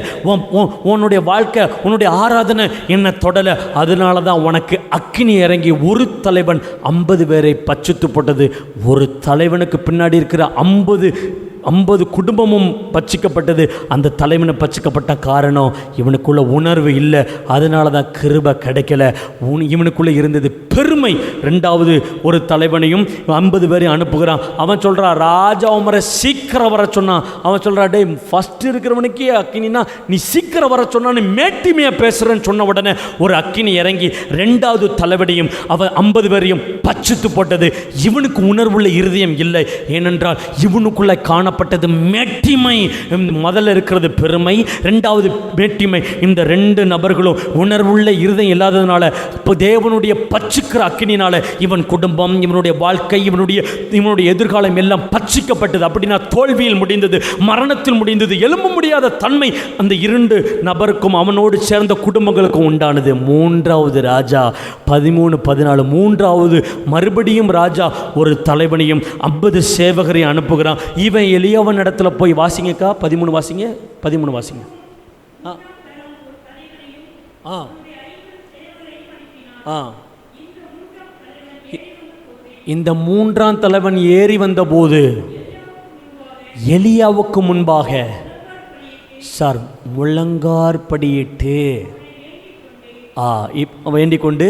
உன்னுடைய வாழ்க்கை உன்னுடைய ஆராதனை என்னை தொடலை, அதனால தான் உனக்கு அக்கினி இறங்கி ஒரு தலைவன் 50 பேரை பட்சித்து போட்டது. ஒரு தலைவனுக்கு பின்னாடி இருக்கிற 50 குடும்பமும் பட்சிக்கப்பட்டது. அந்த தலைவனை பட்சிக்கப்பட்ட காரணம் இவனுக்குள்ள உணர்வு இல்லை, அதனால தான் கிருபை கிடைக்கல. இவனுக்குள்ளே இருந்தது பெருமை. 2வது ஒரு தலைவனையும் 50 பேரையும் அனுப்புகிறான். அவன் சொல்கிறான், ராஜா உமரை சீக்கிரம் வர சொன்னான். அவன் சொல்கிறான், டே ஃபஸ்ட் இருக்கிறவனுக்கே அக்கினா நீ சீக்கிரம் வர சொன்னான்னு மேட்டிமையாக பேசுகிறேன்னு சொன்ன உடனே ஒரு அக்கினி இறங்கி 2வது தலைவனையும் அவன் 50 பேரையும் பட்சித்து போட்டது. இவனுக்கு உணர்வுள்ள இருதயம் இல்லை. ஏனென்றால் இவனுக்குள்ளே காணப்பட்டது மேட்டிமை. முதல்ல இருக்கிறது பெருமை, 2வது மேட்டிமை. இந்த 2 நபர்களும் உணர்வுள்ள இருதயம் இல்லாததுனால இப்போ தேவனுடைய பட்சிக்கிற அக்கினினால இவன் குடும்பம், இவனுடைய வாழ்க்கை, இவனுடைய எதிர்காலம் எல்லாம் பட்சிக்கப்பட்டது. அப்படின்னா தோல்வியில் முடிந்தது, மரணத்தில் முடிந்தது, எழும்ப முடியாத தன்மை அந்த 2 நபருக்கும் அவனோடு சேர்ந்த குடும்பங்களுக்கும் உண்டானது. 3வது ராஜா 13-14. 3வது மறுபடியும் ராஜா ஒரு தலைவனையும் 50 சேவகரையும் அனுப்புகிறான். இவன் எலியாவின் இடத்துல போய் வாசிங்கக்கா, 13 வாசிங்க, 13 வாசிங்க. இந்த 3ஆம் தலைவன் ஏறி வந்தபோது எலியாவுக்கு முன்பாக சார் முழங்கார்படியிட்டு வேண்டிக் கொண்டு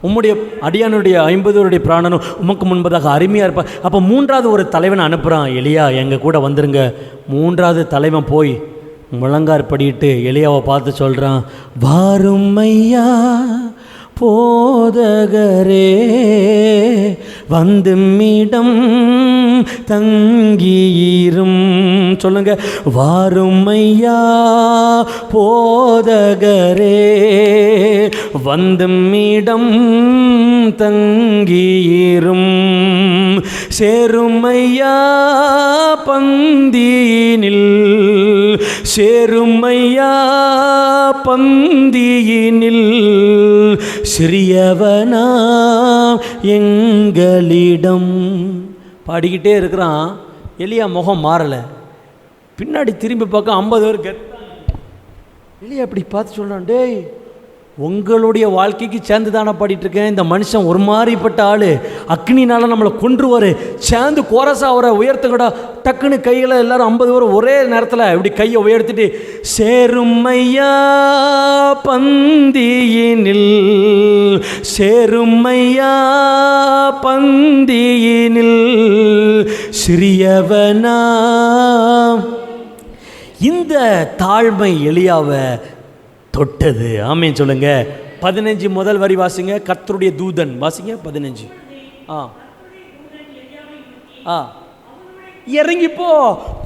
உம்முடைய அடியானுடைய 50 பிராணனும் உமக்கு முன்பதாக அருமையாக இருப்பா. அப்போ 3வது ஒரு தலைவனை அனுப்புகிறான், எலியா எங்கள் கூட வந்துருங்க. 3வது தலைவன் போய் முழங்கார்படியிட்டு எலியாவை பார்த்து சொல்கிறான், வாரும் ஐயா போதகரே வந்து மீடம் தங்கீரும். சொல்லுங்க, வாரும் ஐயா போதகரே வந்து மீடம் தங்கீரும். சேருமையா பந்தியினில், சேருமையா பந்தியினில் சிறியவனா எங்களிடம். பாடிக்கிட்டே இருக்கிறான். எலியா முகம் மாறலை. பின்னாடி திரும்பி பார்க்க 50 பேர் கேட்டான். எலியா அப்படி பார்த்து சொல்கிறான், டேய் உங்களுடைய வாழ்க்கைக்கு சேர்ந்து தானே பாடிட்டு இருக்கேன். இந்த மனுஷன் ஒரு மாதிரிப்பட்ட ஆள், அக்னினால நம்மளை கொன்றுவார், சேர்ந்து கோரஸா அவரை உயர்த்துங்கடா. டக்குன்னு கைகளை எல்லாரும் 50 பேர் ஒரே நேரத்தில் இப்படி கையை உயர்த்திட்டு, சேருமையா பந்தியினில், சேருமையா பந்தியினில் சிறியவனா. இந்த தாழ்மை எலியாவை தொட்டது. ஆமென் சொல்லுங்க. 15 முதல் வரி வாசிங்க. கர்த்தருடைய தூதன் வாசிங்க 15. இறங்கிப்போ.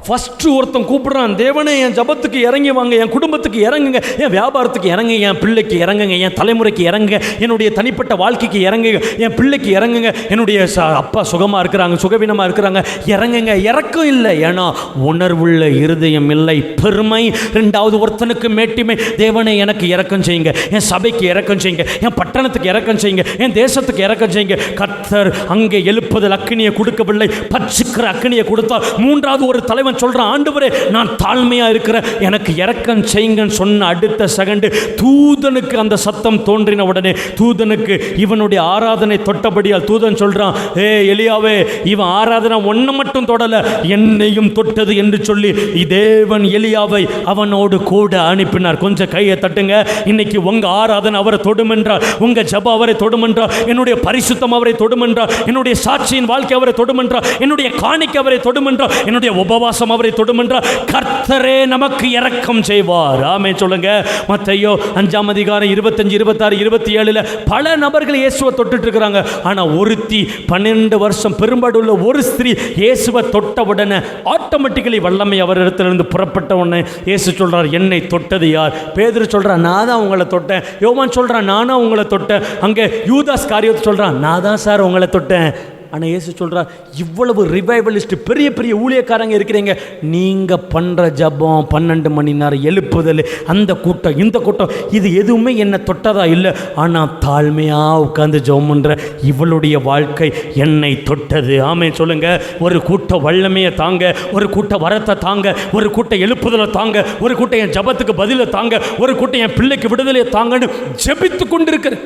ஃபஸ்ட்டு ஒருத்தன் கூப்பிடுறான், தேவனே என் ஜபத்துக்கு இறங்கி வாங்க, என் குடும்பத்துக்கு இறங்குங்க, என் வியாபாரத்துக்கு இறங்குங்க, என் பிள்ளைக்கு இறங்குங்க, என் தலைமுறைக்கு இறங்குங்க, என்னுடைய தனிப்பட்ட வாழ்க்கைக்கு இறங்குங்க, என் பிள்ளைக்கு இறங்குங்க, என்னுடைய அப்பா சுகமாக இருக்கிறாங்க, சுகவீனமாக இருக்கிறாங்க, இறங்குங்க. இறக்கம் இல்லை, ஏன்னா உணர்வுள்ள இருதயம் இல்லை, பெருமை. 2வது ஒருத்தனுக்கு மேட்டிமை. தேவனே எனக்கு இறக்கம் செய்யுங்க, என் சபைக்கு இறக்கம் செய்யுங்க, என் பட்டணத்துக்கு இறக்கம் செய்யுங்க, என் தேசத்துக்கு இறக்கம் செய்யுங்க. கர்த்தர் அங்கே எழுப்புதல் அக்கினியை கொடுக்கவில்லை, பட்சிக்கிற அக்கினியை கொடுத்தார். 3வது ஒரு தலைவன் சொல்றான், ஆண்டவரே நான் தாழ்மையா இருக்கிறேன், எனக்கு இரக்கம் செய்யுங்கன்னு சொன்ன அடுத்த செகண்ட் தூதனுக்கு அந்த சத்தம் தோன்றின உடனே தூதனுக்கு இவனுடைய ஆராதனை தொட்டபடியால் தூதன் சொல்றான், ஏ எலியாவே, இவன் ஆராதனை ஒன்ன மட்டும் தொடல, என்னையும் தொட்டது என்று சொல்லி தேவன் எலியாவை அவனோடு கூட அனுப்பினார். கொஞ்சம் கையை தட்டுங்க. இன்னைக்கு உங்க ஆராதனை அவரை தொடுமென்றார், உங்க ஜபம் அவரை தொடுமென்றார், என்னுடைய பரிசுத்தம் அவரை தொடுமென்றார், என்னுடைய சாட்சியின் வாழ்க்கை அவரை தொடுமென்றார், என்னுடைய காணிக்கை அவரை தொடுமென்றார், என்னுடைய உபவாசம் அவரை தொடுமென்றார். கர்த்தரே நமக்கு இரக்கம் செய்வார். ஆமென் சொல்லுங்க. மத்தேயு 5ஆம் அதிகாரம் 25, 26, 27 பல நபர்கள் இயேசுவை தொட்டுட்டு இருக்கிறாங்க. ஆனா ஒருத்தி 12 வருஷம் பெரும்பாடுள்ள ஒரு ஸ்திரீ இயேசுவை தொட்ட உடனே ஆட்டோமேட்டிக்கலி வல்லமை அவரிடத்திலிருந்து புறப்பட்ட உடனே இயேசு சொல்றார், என்னை தொட்டது யார்? பேதுரு சொல்றான், நான் தான் உங்களை தொட்டேன். யோவான் சொல்றான், நானா உங்களை தொட்டேன். அங்கே யூதாஸ் காரியோத்து சொல்றான், நான் தான் சார் உங்களை தொட்டேன். ஆனால் இயேசு சொல்கிறார், இவ்வளவு ரிவைவலிஸ்ட் பெரிய பெரிய ஊழியக்காரங்க இருக்கிறீங்க, நீங்கள் பண்ணுற ஜபம் 12 மணி நேரம் எழுப்புதல், அந்த கூட்டம் இந்த கூட்டம், இது எதுவுமே என்னை தொட்டதா இல்லை. ஆனால் தாழ்மையாக உட்காந்து ஜபம் பண்ணுற இவளுடைய வாழ்க்கை என்னை தொட்டது. ஆமென் சொல்லுங்க. ஒரு கூட்ட வல்லமையை தாங்க, ஒரு கூட்ட வரத்தை தாங்க, ஒரு கூட்ட எழுப்புதலை தாங்க, ஒரு கூட்டம் என் ஜபத்துக்கு பதிலை தாங்க, ஒரு கூட்டம் என் பிள்ளைக்கு விடுதலையை தாங்கன்னு ஜெபித்து கொண்டிருக்கிற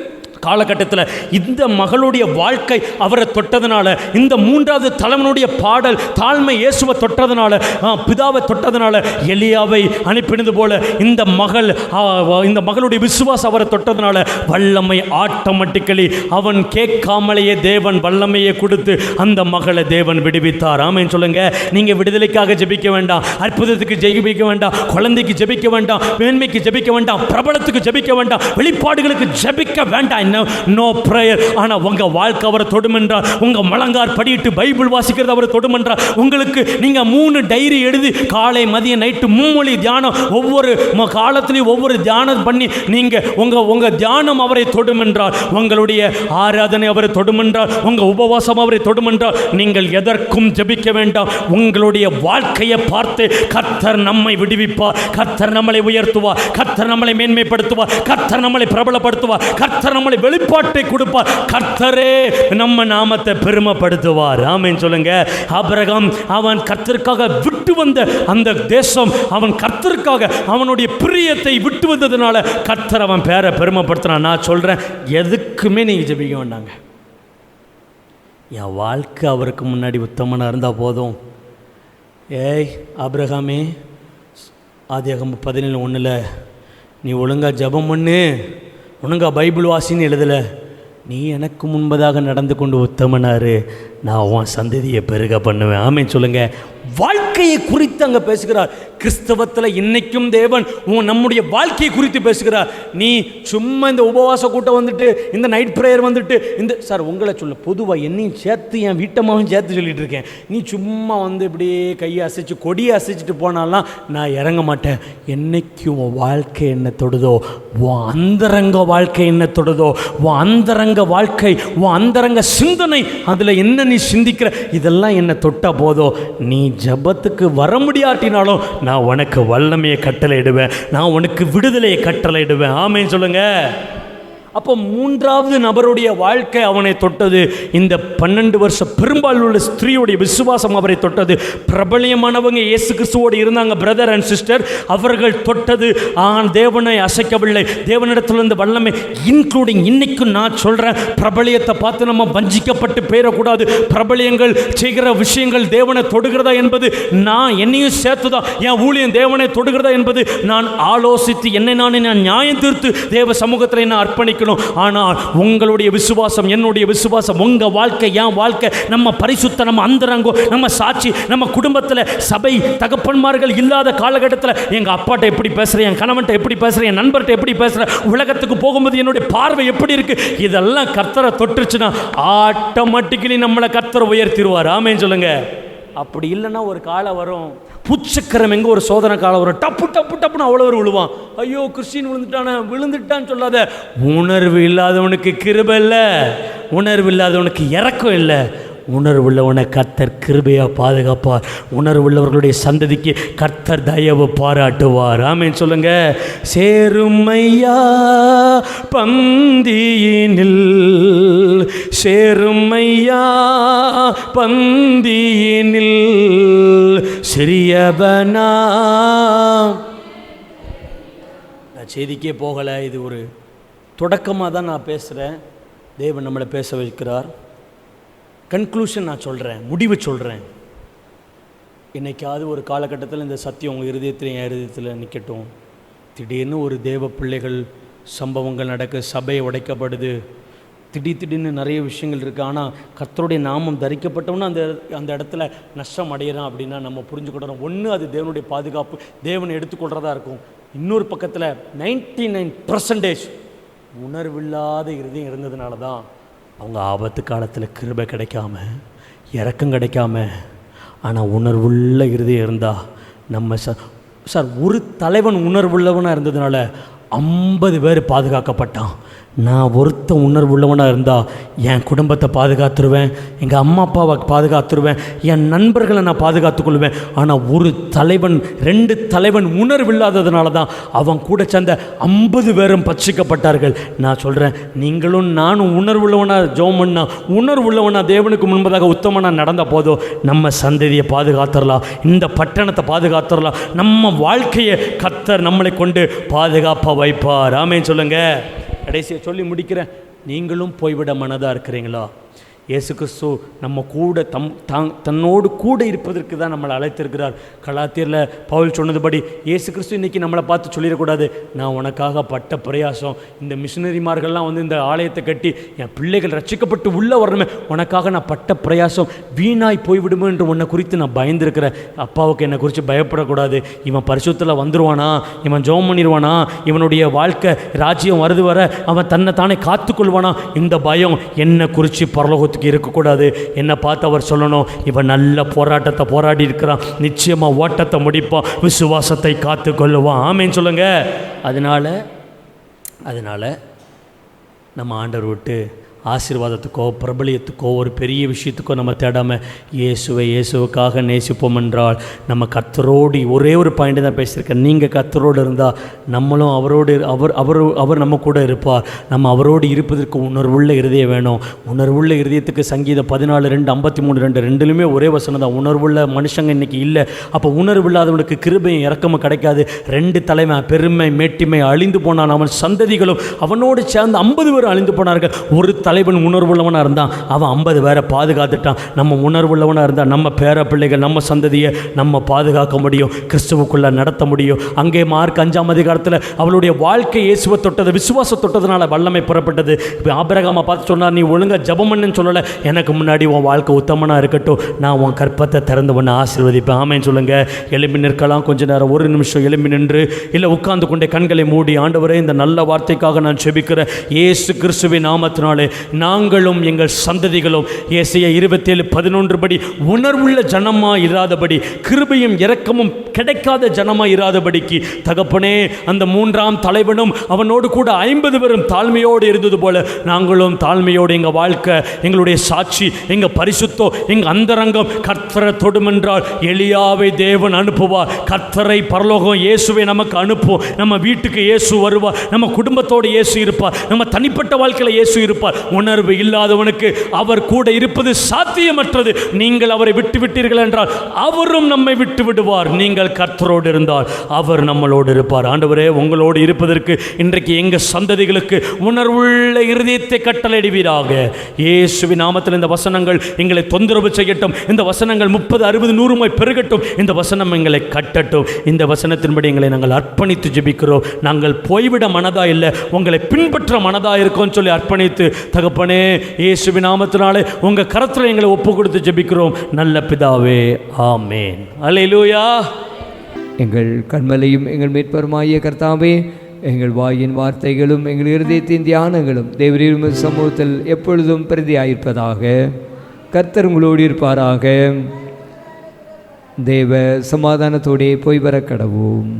காலகட்டத்தில் இந்த மகளுடைய வாழ்க்கை அவரை தொட்டதுனால, இந்த 3வது தலைவனுடைய பாடல் தாழ்மை இயேசுவை தொட்டதுனால, பிதாவை தொட்டதுனால, எலியாவை அனுப்பினது போல இந்த மகளுடைய விசுவாசம் அவரை தொட்டதுனால வல்லமை ஆட்டோமேட்டிக்கலி அவன் கேட்காமலேயே தேவன் வல்லமையை கொடுத்து அந்த மகளை தேவன் விடுவித்தார். ஆமென் சொல்லுங்க. நீங்கள் விடுதலைக்காக ஜெபிக்க வேண்டாம், அற்புதத்துக்கு ஜெபிக்க வேண்டாம், குழந்தைக்கு ஜெபிக்க வேண்டாம், மேன்மைக்கு ஜெபிக்க வேண்டாம், பிரபலத்துக்கு ஜெபிக்க வேண்டாம், வெளிப்பாடுகளுக்கு ஜெபிக்க வேண்டாம். No prayer. ஆனால் உங்கள் வாழ்க்கை அவரை தொடுமென்றால், உங்கள் மலங்கார் படிட்டு பைபிள் வாசிக்கிறது அவரை தொடுமென்றால், உங்களுக்கு நீங்கள் 3 டைரி எழுதி காலை மதியம் நைட்டு 3 மொழி தியானம், ஒவ்வொரு காலத்திலையும் ஒவ்வொரு தியானம் பண்ணி நீங்கள் உங்கள் தியானம் அவரை தொடுமென்றால், உங்களுடைய ஆராதனை அவரை தொடுமென்றால், உங்கள் உபவாசம் அவரை தொடுமென்றால், நீங்கள் எதற்கும் ஜெபிக்க வேண்டாம். உங்களுடைய வாழ்க்கையை பார்த்து கர்த்தர் நம்மை விடுவிப்பார், கர்த்தர் நம்மளை உயர்த்துவார், கர்த்தர் நம்மளை மேன்மைப்படுத்துவார், கர்த்தர் நம்மளை பிரபலப்படுத்துவார், கர்த்தர் நம்மளை வெளிப்பாட்டை கொடுப்பார், கர்த்தரே நம்ம நாமத்தை பெருமைப்படுத்துவார். ஆமென் சொல்லுங்க. ஆபிரகாம் அவன் கர்த்தருக்காக விட்டு வந்த அந்த தேசம், அவன் கர்த்தருக்காக அவனுடைய பிரியத்தை விட்டு வந்ததுனால கர்த்தர் அவன் பேரை பெருமைப்படுத்தினான். நான் சொல்றேன், எதுக்குமே நீங்க ஜெபிக்க வேண்டாங்க. என் வாழ்க்கை அவருக்கு முன்னாடி உத்தமனாக இருந்தால் போதும். ஏய் ஆபிரகாமே, ஆதியாகமம் 17:1 நீ ஒழுங்காக ஜெபம் பண்ணு, ஒழுங்கா பைபிள் வாசின்னு எழுதலை, நீ எனக்கு முன்பதாக நடந்து கொண்டு உத்தமனாரு, நான் உன் சந்ததியை பெருக பண்ணுவேன். ஆமென் சொல்லுங்க. வாழ்க்கையை குறித்து அங்கே பேசுகிறார். கிறிஸ்தவத்தில் இன்னைக்கும் தேவன் நம்முடைய வாழ்க்கையை குறித்து பேசுகிறார். நீ சும்மா இந்த உபவாச கூட்டம் வந்துட்டு, இந்த நைட் ப்ரேயர் வந்துட்டு, இந்த சார் உங்களை சொல்ல பொதுவாக என்னையும் சேர்த்து என் வீட்டமாகவும் சேர்த்து சொல்லிட்டு இருக்கேன். நீ சும்மா வந்து இப்படியே கையை அசைச்சு கொடியை அசைச்சிட்டு போனாலாம் நான் இறங்க மாட்டேன். என்னைக்கும் உன் வாழ்க்கை என்ன தொடுதோ, உன் அந்தரங்க வாழ்க்கை என்ன தொடுதோ, உன் அந்தரங்க வாழ்க்கை, உன் அந்தரங்க சிந்தனை, அதில் என்ன நீ சிந்திக்கிற, இதெல்லாம் என்ன தொட்டா போதோ, நீ ஜபத்துக்கு வர முடியாட்டினாலும் நான் உனக்கு வல்லமையை கட்டளையிடுவேன், நான் உனக்கு விடுதலையை கட்டளையிடுவேன். ஆமென் சொல்லுங்க. அப்போ 3வது நபருடைய வாழ்க்கை அவனை தொட்டது. இந்த 12 வருஷ பெரும்பாலும் உள்ள ஸ்திரீயுடைய விசுவாசம் அவரை தொட்டது. பிரபலியமானவங்க இயேசு கிறிஸ்துவோடு இருந்தாங்க, பிரதர் அண்ட் சிஸ்டர், அவர்கள் தொட்டது. தேவனை அசைக்கவில்லை, தேவனிடத்திலிருந்து வல்லமை, இன்க்ளூடிங் இன்னைக்கும் நான் சொல்கிறேன், பிரபலியத்தை பார்த்து நம்ம வஞ்சிக்கப்பட்டு போயிடக்கூடாது. பிரபலியங்கள் செய்கிற விஷயங்கள் தேவனை தொடுகிறதா என்பது, நான் என்னையும் சேர்த்துதான் என் ஊழியம் தேவனை தொடுகிறதா என்பது நான் ஆலோசித்து என்னை நான் நியாயம் தீர்த்து தேவ சமூகத்தில் என்ன அர்ப்பணிக்க. ஆனால் உங்களுடைய விசுவாசம், என்னுடைய விசுவாசம், உங்க வாழ்க்கை, என் வாழ்க்கை, நம்ம பரிசுத்த, நம்ம அந்தரங்கம், நம்ம சாட்சி, நம்ம குடும்பத்தில் சபை தகப்பன்மார்கள் இல்லாத காலகட்டத்தில் எங்க அப்பாட்ட எப்படி பேசுறேன், என் கணவன்ட்ட எப்படி பேசுறேன், என் நண்பர்கிட்ட எப்படி பேசுறேன், உலகத்துக்கு போகும்போது என்னுடைய பார்வை எப்படி இருக்கு, இதெல்லாம் கர்த்தரை தொட்டுருச்சுன்னா ஆட்டோமேட்டிக்கலி நம்மளை கர்த்தரை உயர்த்திடுவார். ஆமென் சொல்லுங்க. அப்படி இல்லைன்னா ஒரு காலம் வரும், புச்சக்கரம் எங்கே ஒரு சோதனை காலம் வரும், டப்பு டப்பு டப்புன்னு அவ்வளோ ஒரு விழுவான். ஐயோ கிறிஸ்டின் விழுந்துட்டான்னு சொல்லாத. உணர்வு இல்லாதவனுக்கு கிருபை இல்லை, உணர்வு இல்லாதவனுக்கு இரக்கம் இல்லை. உணர்வுள்ளவனை கர்த்தர் கிருபையாக பாதுகாப்பார். உணர்வுள்ளவர்களுடைய சந்ததிக்கு கர்த்தர் தயவு பாராட்டுவார். ஆமென் சொல்லுங்க. சேருமையா பந்தியினில், சேருமையா பந்தியினில் சிறியவனா. நான் செய்திக்கே போகலை, இது ஒரு தொடக்கமாக தான் நான் பேசுகிறேன். தேவன் நம்மளை பேச வைக்கிறார். கன்க்ளூஷன் நான் சொல்கிறேன், முடிவு சொல்கிறேன். என்னைக்காவது ஒரு காலகட்டத்தில் இந்த சத்தியம் உங்கள் இருதயத்தில், என் இருதயத்தில் நிற்கட்டும். திடீர்னு ஒரு தேவ பிள்ளைகள் சம்பவங்கள் நடக்க, சபை உடைக்கப்படுது, திடீர்னு நிறைய விஷயங்கள் இருக்குது. ஆனால் கர்த்தருடைய நாமம் தரிக்கப்பட்டோன்னா அந்த இடத்துல நஷ்டம் அடையிறான் அப்படின்னா நம்ம புரிஞ்சுக்கிட்டோம். ஒன்று அது தேவனுடைய பாதுகாப்பு, தேவனை எடுத்துக்கொள்கிறதா இருக்கும். இன்னொரு பக்கத்தில் 99% உணர்வில்லாத இருதயம் இருந்ததுனால தான் அவங்க ஆபத்து காலத்தில் கிருபை கிடைக்காம, இரக்கம் கிடைக்காம. ஆனால் உணர்வுள்ள இருதயம் இருந்தால் நம்ம சார் ஒரு தலைவன் உணர்வுள்ளவனாக இருந்ததுனால 50 பேர் பாதுகாக்கப்பட்டான். நான் ஒருத்த உணர்வு உள்ளவனாக இருந்தால் என் குடும்பத்தை பாதுகாத்துருவேன், எங்கள் அம்மா அப்பாவை பாதுகாத்துருவேன், என் நண்பர்களை நான் பாதுகாத்துக்கொள்வேன். ஆனால் ஒரு தலைவன் 2 தலைவன் உணர்வு இல்லாததுனால தான் அவன் கூட சேர்ந்த 50 பேரும் பட்சிக்கப்பட்டார்கள். நான் சொல்கிறேன், நீங்களும் நானும் உணர்வு உள்ளவனாக ஜெபம் பண்ணா, உணர்வு உள்ளவனாக தேவனுக்கு முன்பதாக உத்தமனாக நடந்த போதும் நம்ம சந்ததியை பாதுகாத்துடலாம், இந்த பட்டணத்தை பாதுகாத்துடலாம், நம்ம வாழ்க்கையை கர்த்தர் நம்மளை கொண்டு பாதுகாப்பாக வைப்பார். ஆமென் சொல்லுங்கள். கடைசியை சொல்லி முடிக்கிறேன். நீங்களும் போய்விட மனதாக இருக்கிறீங்களா? இயேசு கிறிஸ்து நம்ம கூட தன்னோடு கூட இருப்பதற்கு தான் நம்மளை அழைத்திருக்கிறார். கலாத்தியரில் பவுல் சொன்னதுபடி இயேசு கிறிஸ்து இன்றைக்கி நம்மளை பார்த்து சொல்லிடக்கூடாது, நான் உனக்காக பட்ட பிரயாசம், இந்த மிஷினரிமார்கள்லாம் வந்து இந்த ஆலயத்தை கட்டி என் பிள்ளைகள் ரட்சிக்கப்பட்டு உள்ளே வரணுமே, உனக்காக நான் பட்ட பிரயாசம் வீணாய் போய்விடுமோ என்று உன்னை குறித்து நான் பயந்துருக்கிறேன். அப்பாவுக்கு என்னை குறித்து பயப்படக்கூடாது, இவன் பரிசுத்தில் வந்துடுவானா, இவன் ஜெபம் பண்ணிடுவானா, இவனுடைய வாழ்க்கை ராஜ்யம் வருது வர அவன் தன்னை தானே காத்துக்கொள்வானா, இந்த பயம் என்னை குறித்து பரலோகத்துக்கு இருக்கக்கூடாது. என்னை பார்த்து அவர் சொல்லணும், இவன் நல்ல போராட்டத்தை போராடி இருக்கிறான், நிச்சயமாக ஓட்டத்தை முடிப்பான், விசுவாசத்தை காத்து கொள்ளுவான். ஆமேன்னு சொல்லுங்க. அதனால் நம்ம ஆண்டவர் விட்டு ஆசீர்வாதத்துக்கோ பிரபலியத்துக்கோ ஒரு பெரிய விஷயத்துக்கோ நம்ம தேடாமல் இயேசுவுக்காக நேசிப்போம் என்றால் நம்ம கர்த்தரோடு ஒரே ஒரு பாயிண்ட் தான் பேசியிருக்கேன். நீங்கள் கர்த்தரோடு இருந்தால் நம்மளும் அவரோடு அவர் நம்ம கூட இருப்பார். நம்ம அவரோடு இருப்பதற்கு உணர்வுள்ள இருதயம் வேணும். உணர்வுள்ள இருதயத்துக்கு சங்கீதம் 14:2, 2 ஒரே வசனம் தான். உணர்வுள்ள மனுஷங்க இன்றைக்கி இல்லை. அப்போ உணர்வு இல்லாதவனுக்கு கிருபையும் இறக்கமும் கிடைக்காது. 2 தலைமை பெருமை மேட்டிமை அழிந்து போனான், அவன் சந்ததிகளும் அவனோடு சேர்ந்து 50 பேர் அழிந்து போனார்கள். ஒரு தலைவன் உணர்வுள்ளவனாக இருந்தான், அவன் 50 பேரை பாதுகாத்துட்டான். நம்ம உணர்வுள்ளவனாக இருந்தால் நம்ம பேர பிள்ளைகள் நம்ம சந்ததியை நம்ம பாதுகாக்க முடியும், கிறிஸ்துவுக்குள்ளே நடத்த முடியும். அங்கே மார்க் 5ஆம் அதிகாரத்தில் அவளுடைய வாழ்க்கை இயேசுவை தொட்டது, விசுவாச தொட்டதுனால வல்லமை புறப்பட்டது. இப்போ ஆபிரகாமை பார்த்து சொன்னார், நீ ஒழுங்காக ஜெபம் பண்ணுன்னு சொல்லலை, எனக்கு முன்னாடி உன் வாழ்க்கை உத்தமனாக இருக்கட்டும், நான் உன் கற்பத்தை திறந்து பண்ண ஆசீர்வதிப்பேன். ஆமேன்னு சொல்லுங்கள். எழும்பி நிற்கலாம். கொஞ்ச நேரம், ஒரு நிமிஷம் எழும்பி நின்று, இல்லை உட்கார்ந்து கொண்டே கண்களை மூடி, ஆண்டவரே இந்த நல்ல வார்த்தைக்காக நான் ஜெபிக்கிறேன், இயேசு கிறிஸ்துவின் நாமத்தினாலே நாங்களும் எங்கள் சந்ததிகளும் ஏசாயா 27:11 படி உணர்வுள்ள ஜனமாக இராதபடி, கிருபையும் இரக்கமும் கிடைக்காத ஜனமாக இராதபடிக்கு தகப்பனே, அந்த 3ஆம் தலைவனும் அவனோடு கூட 50 பேரும் தாழ்மையோடு இருந்தது போல நாங்களும் தாழ்மையோடு எங்கள் வாழ்க்கை, எங்களுடைய சாட்சி, எங்கள் பரிசுத்தம், எங்கள் அந்தரங்கம் கர்த்தரை தொடுமென்றால் எலியாவை தேவன் அனுப்புவார். கர்த்தரை பரலோகம் இயேசுவை நமக்கு அனுப்பும். நம்ம வீட்டுக்கு இயேசு வருவார், நம்ம குடும்பத்தோடு இயேசு இருப்பார், நம்ம தனிப்பட்ட வாழ்க்கையில் இயேசு இருப்பார். உணர்வு இல்லாதவனுக்கு அவர் கூட இருப்பது சாத்தியமற்றது. நீங்கள் அவரை விட்டு விட்டீர்கள் என்றால் அவரும் நம்மை விட்டு விடுவார். நீங்கள் கர்த்தரோடு இருந்தால் அவர் நம்மளோடு இருப்பார். ஆண்டவரே, உங்களோடு இருப்பதற்கு இன்றைக்கு எங்கள் சந்ததிகளுக்கு உணர்வுள்ள இருதயத்தை கட்டளையிடுவீராக. இயேசுவின் நாமத்தில் இந்த வசனங்கள் எங்களை தொந்தரவு செய்யட்டும். இந்த வசனங்கள் 30, 60, 100 பெருகட்டும். இந்த வசனம் எங்களை கட்டட்டும். இந்த வசனத்தின்படி எங்களை நாங்கள் அர்ப்பணித்து ஜெபிக்கிறோம். நாங்கள் போய்விட மனதா இல்லை, உங்களை பின்பற்ற மனதா இருக்கோன்னு சொல்லி அர்ப்பணித்து, தகப்பனே இயேசுவின் நாமத்தினாலே உங்கள் கரத்தில் எங்களை ஒப்பு கொடுத்து ஜெபிக்கிறோம் நல்ல பிதாவே. ஆமேன். அல்லேலூயா. எங்கள் கண்மலையும் எங்கள் மீட்பருமாகிய கர்த்தாவே, எங்கள் வாயின் வார்த்தைகளும் எங்கள் இருதயத்தின் தியானங்களும் தேவரீர் சமூகத்தில் எப்பொழுதும் பிரதியாயிருப்பதாக. கர்த்தர் உங்களோடு இருப்பாராக. தேவ சமாதானத்தோடே போய் வர கடவோம்.